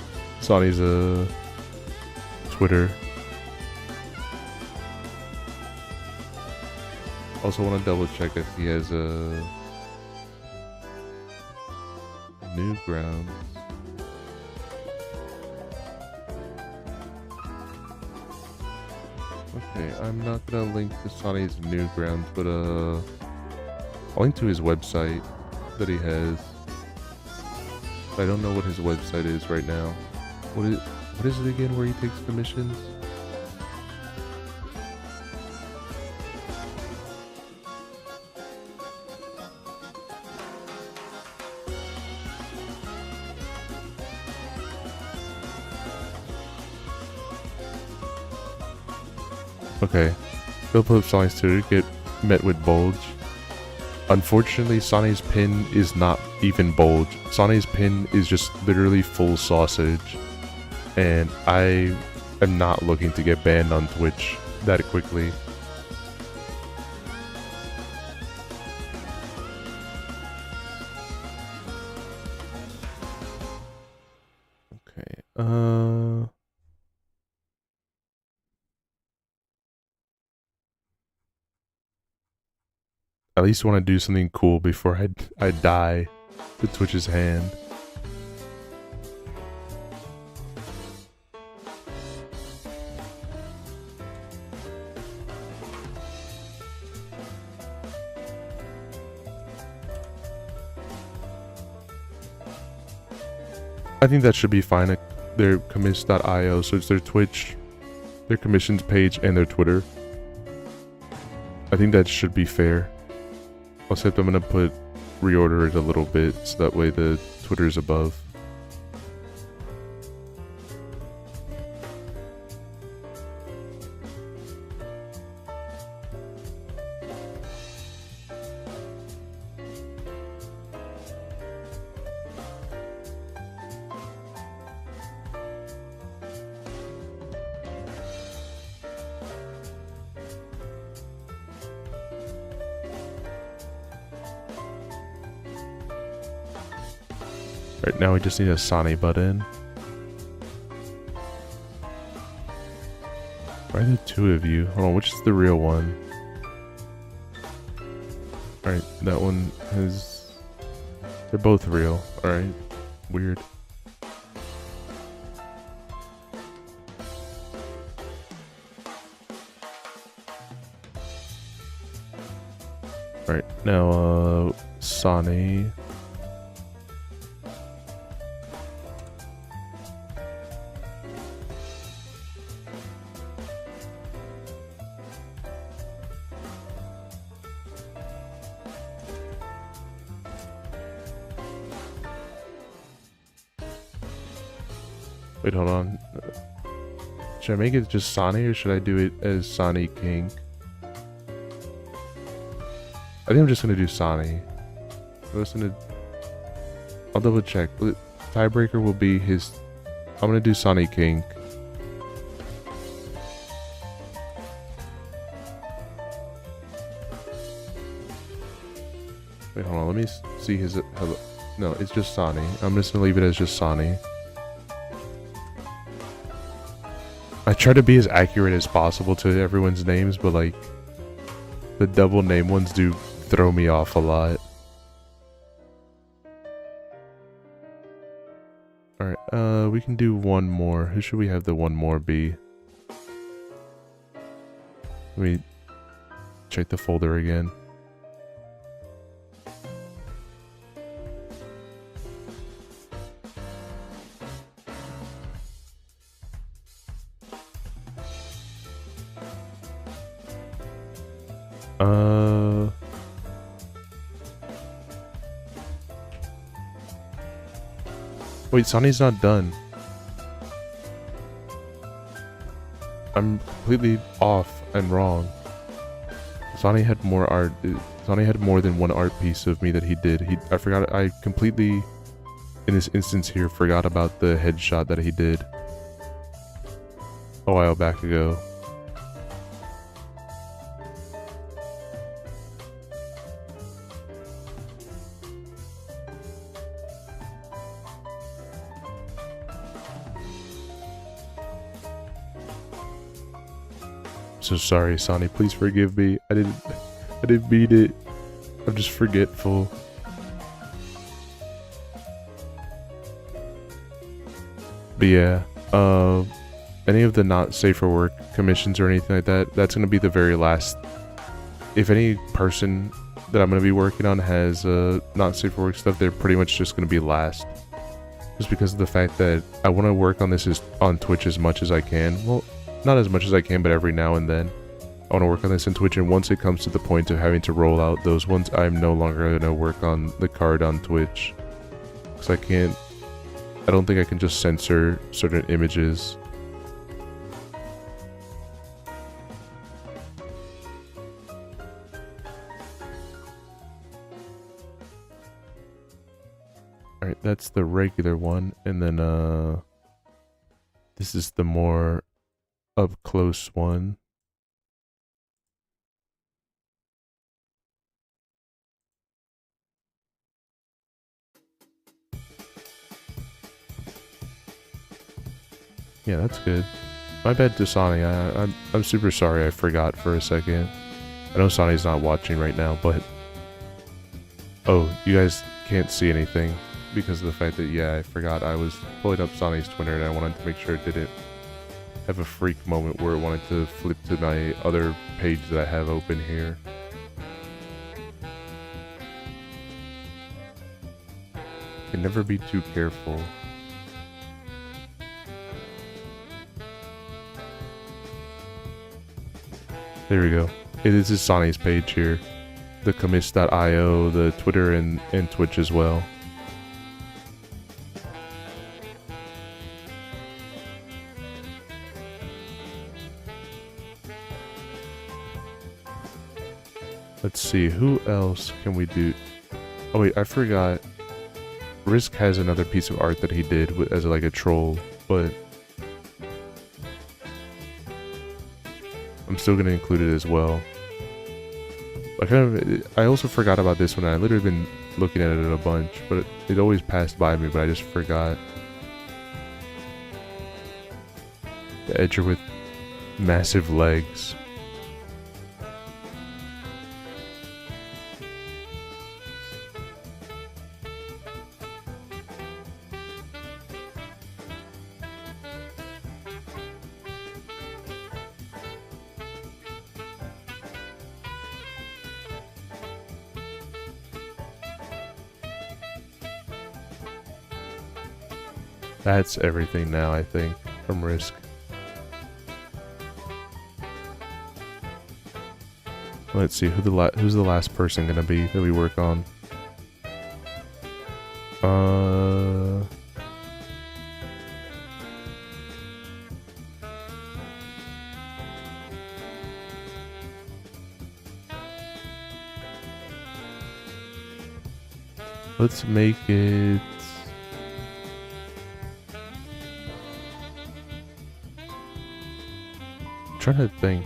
Also want to double check if he has a Newgrounds. Okay, I'm not gonna link to Sonny's Newgrounds, but I'll link to his website that he has. I don't know what his website is right now. What is it again where he takes commissions? Okay. Go put up Sonny's Twitter, get met with bulge. Unfortunately, Sonny's pin is not even bulge. Sonny's pin is just literally full sausage. And I am not looking to get banned on Twitch that quickly. Okay, at least want to do something cool before I die to Twitch's hand. I think that should be fine. Their commish.io, so it's their Twitch, their commissions page, and their Twitter. I think that should be fair. Except I'm gonna reorder it a little bit so that way the Twitter's above. Right now we just need a Sonny button. Why are there two of you? Hold on, which is the real one? Alright, that one has... They're both real. Alright, weird. Alright, now, Sonny. Wait, hold on. Should I make it just Sonny or should I do it as Sonny King? I think I'm just gonna do Sonny. I'll double check. Tiebreaker will be his. I'm gonna do Sonny King. Wait, hold on. Let me see his. No, it's just Sonny. I'm just gonna leave it as just Sonny. I try to be as accurate as possible to everyone's names, but like the double name ones do throw me off a lot. Alright, we can do one more. Who should we have the one more be? Let me check the folder again. Wait, Sonny's not done. I'm completely off and wrong. Sonny had more art. Sonny had more than one art piece of me that he did. I forgot. I completely, in this instance here, forgot about the headshot that he did a while back ago. So sorry, Sonny. Please forgive me. I didn't mean it. I'm just forgetful. But yeah, any of the not safe for work commissions or anything like that, that's gonna be the very last. If any person that I'm gonna be working on has not safe for work stuff, they're pretty much just gonna be last. Just because of the fact that I want to work on this on Twitch as much as I can. Well, not as much as I can, but every now and then. I want to work on this in Twitch, and once it comes to the point of having to roll out those ones, I'm no longer going to work on the card on Twitch. Because I don't think I can just censor certain images. Alright, that's the regular one, and then this is the more up close one. Yeah, that's good. My bad to Sonny. I'm super sorry. I forgot for a second. I know Sonny's not watching right now, but oh, you guys can't see anything because of the fact that yeah, I forgot. I was pulling up Sonny's Twitter and I wanted to make sure it didn't have a freak moment where it wanted to flip to my other page that I have open here. Can never be too careful. There we go. This is Sonny's page here. The commish.io, the Twitter and Twitch as well. Let's see, who else can we do? Oh wait, I forgot. Risk has another piece of art that he did as like a troll, but I'm still gonna include it as well. I also forgot about this one. I literally been looking at it a bunch, but it always passed by me, but I just forgot. The Edger with massive legs. That's everything now, I think, from Risk. Let's see, who's the last person gonna be that we work on? Let's make it... I'm trying to think.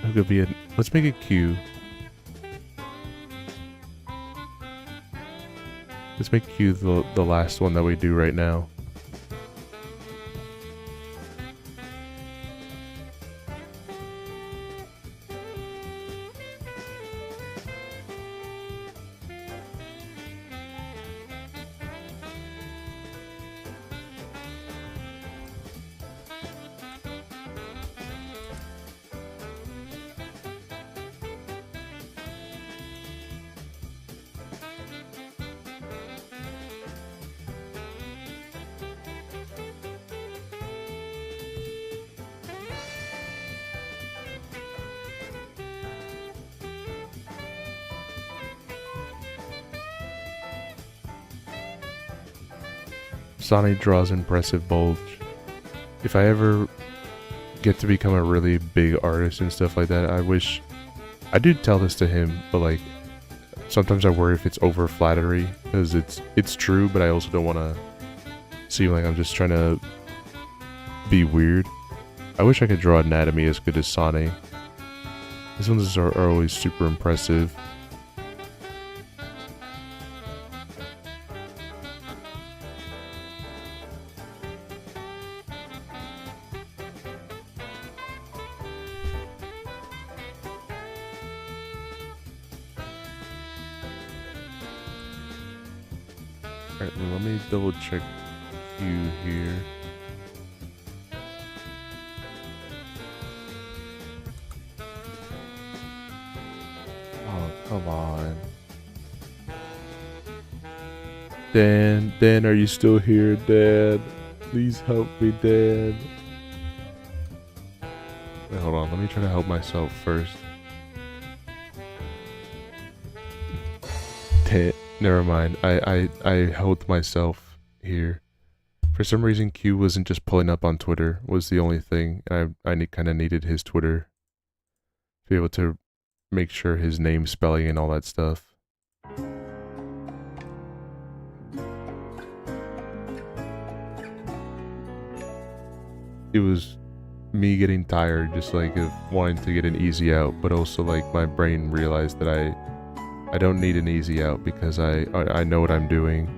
Who could be a... Let's make it Q. Let's make Q the last one that we do right now. Sonny draws impressive bulge. If I ever get to become a really big artist and stuff like that, I wish... I do tell this to him, but like, sometimes I worry if it's over flattery, because it's true, but I also don't want to seem like I'm just trying to be weird. I wish I could draw anatomy as good as Sonny. These ones are always super impressive. Alright, let me double check Q here. Oh, come on. Dan, are you still here, Dan? Please help me, Dan. Wait, hold on, let me try to help myself first. Never mind. I helped myself here. For some reason, Q wasn't just pulling up on Twitter. Was the only thing. I kind of needed his Twitter to be able to make sure his name spelling and all that stuff. It was me getting tired, just like of wanting to get an easy out, but also like my brain realized that I don't need an easy out because I know what I'm doing.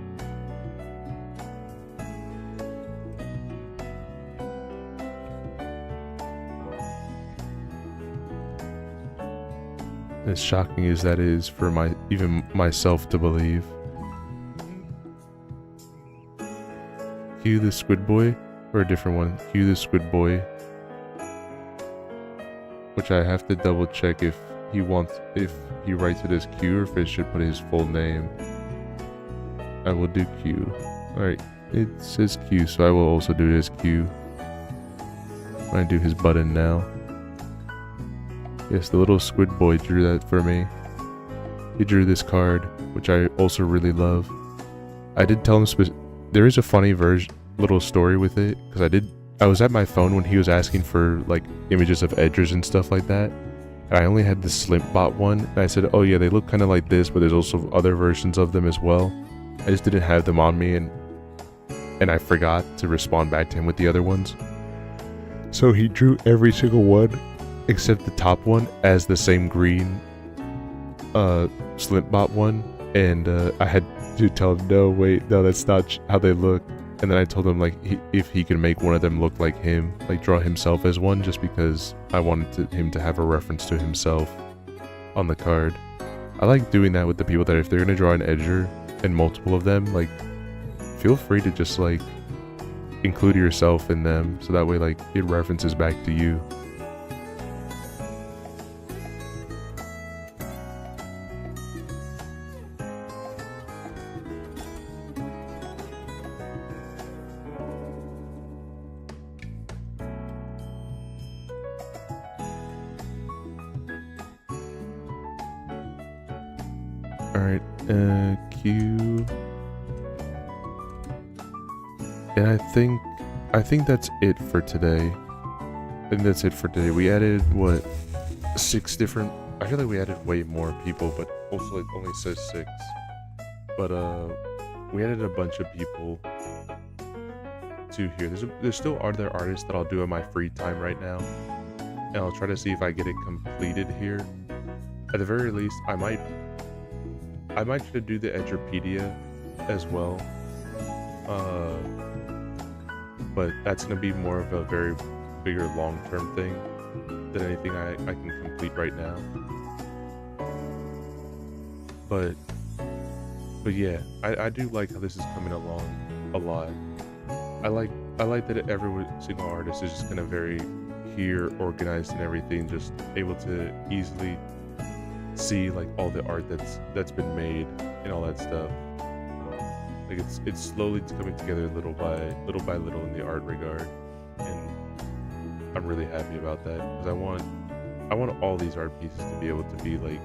As shocking as that is for even myself to believe. Q the Squid Boy, or a different one? Q the Squid Boy. Which I have to double check if he writes it as Q or if it should put his full name. I will do Q. Alright, it says Q, so I will also do it as Q. I'm gonna do his button now. Yes, the little squid boy drew that for me. He drew this card, which I also really love. I did tell him there is a funny little story with it, because I was at my phone when he was asking for like images of edgers and stuff like that. And I only had the Slimpbot one, and I said, oh yeah, they look kind of like this, but there's also other versions of them as well. I just didn't have them on me, and I forgot to respond back to him with the other ones. So he drew every single one, except the top one, as the same green Slimpbot one, and I had to tell him, no, wait, no, that's not how they look. And then I told him, like, if he could make one of them look like him, like draw himself as one, just because I wanted him to have a reference to himself on the card. I like doing that with the people that if they're gonna draw an edger and multiple of them, like, feel free to just like include yourself in them, so that way like it references back to you. Alright, Q. And I think that's it for today. We added, what, 6 different... I feel like we added way more people, but also it only says 6. But, we added a bunch of people to here. There's still other artists that I'll do in my free time right now. And I'll try to see if I get it completed here. At the very least, I might try to do the Edgepedia as well. But that's gonna be more of a very bigger long-term thing than anything I can complete right now. But yeah, I do like how this is coming along a lot. I like that every single artist is just kind of very here, organized and everything, just able to easily see like all the art that's been made and all that stuff. Like it's slowly coming together little by little in the art regard, and I'm really happy about that because I want all these art pieces to be able to be like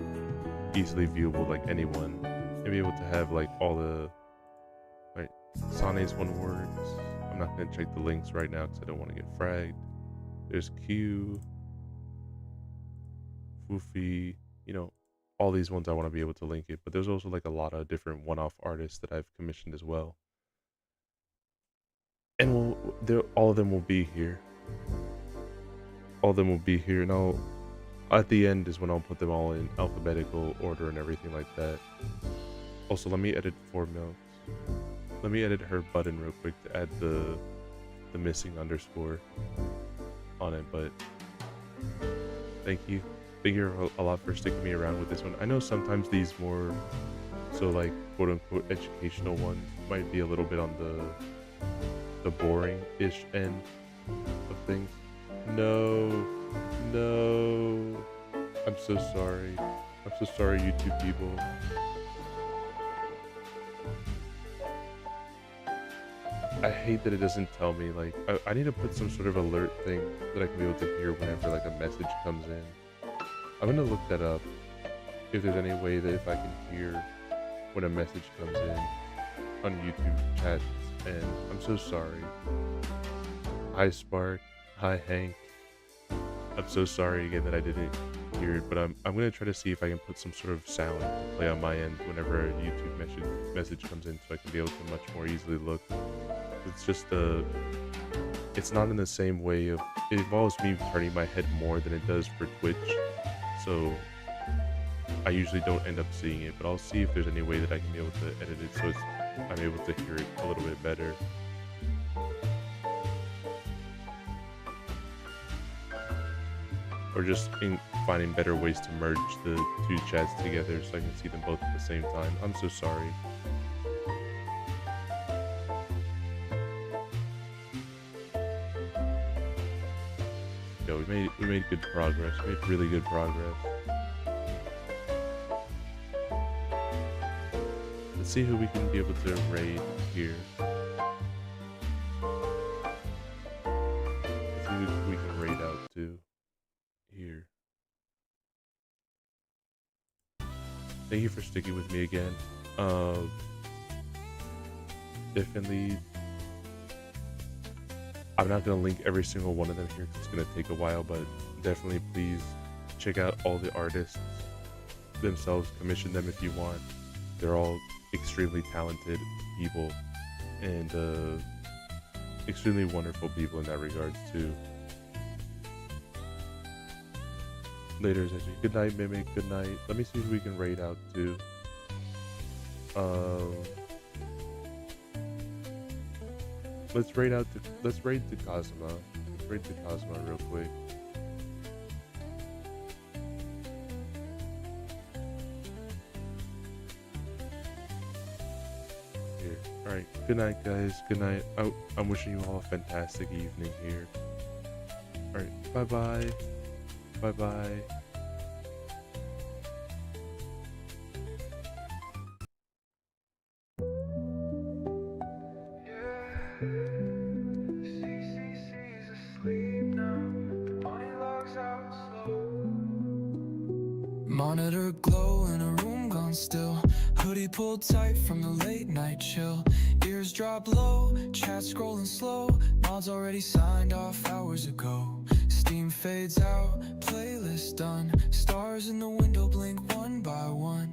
easily viewable, like anyone, and be able to have like all the like Sane's one words. I'm not gonna check the links right now because I don't want to get fragged. There's Q, Foofy, you know, all these ones I want to be able to link it, but there's also like a lot of different one-off artists that I've commissioned as well. And all of them will be here. All of them will be here, and at the end is when I'll put them all in alphabetical order and everything like that. Also, let me edit 4 notes. Let me edit her button real quick to add the missing underscore on it, but thank you a lot for sticking me around with this one. I know sometimes these more so like quote-unquote educational ones might be a little bit on the boring-ish end of things. No, I'm so sorry, YouTube people. I hate that it doesn't tell me, like, I need to put some sort of alert thing that I can be able to hear whenever like a message comes in. I'm gonna look that up, if there's any way that if I can hear when a message comes in on YouTube chats, and I'm so sorry. Hi Spark, hi Hank. I'm so sorry again that I didn't hear it, but I'm gonna try to see if I can put some sort of sound play on my end whenever a YouTube message comes in, so I can be able to much more easily look. It's just it's not in the same way of, it involves me turning my head more than it does for Twitch, so I usually don't end up seeing it, but I'll see if there's any way that I can be able to edit it so I'm able to hear it a little bit better. Or just finding better ways to merge the 2 chats together so I can see them both at the same time. I'm so sorry. Yo, we made good progress. We made really good progress. Let's see who we can be able to raid here. Let's see who we can raid out to here. Thank you for sticking with me again. Definitely, I'm not going to link every single one of them here because it's going to take a while, but definitely please check out all the artists themselves. Commission them if you want. They're all extremely talented people and extremely wonderful people in that regards too. Later, Edgey. Good night, Mimic. Good night. Let me see who we can raid out to. Let's raid to Cosma. Let's raid to Cosma real quick. Here. Alright. Good night, guys. Good night. I'm wishing you all a fantastic evening here. Alright. Bye-bye. Bye-bye. Monitor glow in a room gone on still. Hoodie pulled tight from the late night chill. Ears drop low, chat scrolling slow. Mods already signed off hours ago. Steam fades out, playlist done. Stars in the window blink one by one.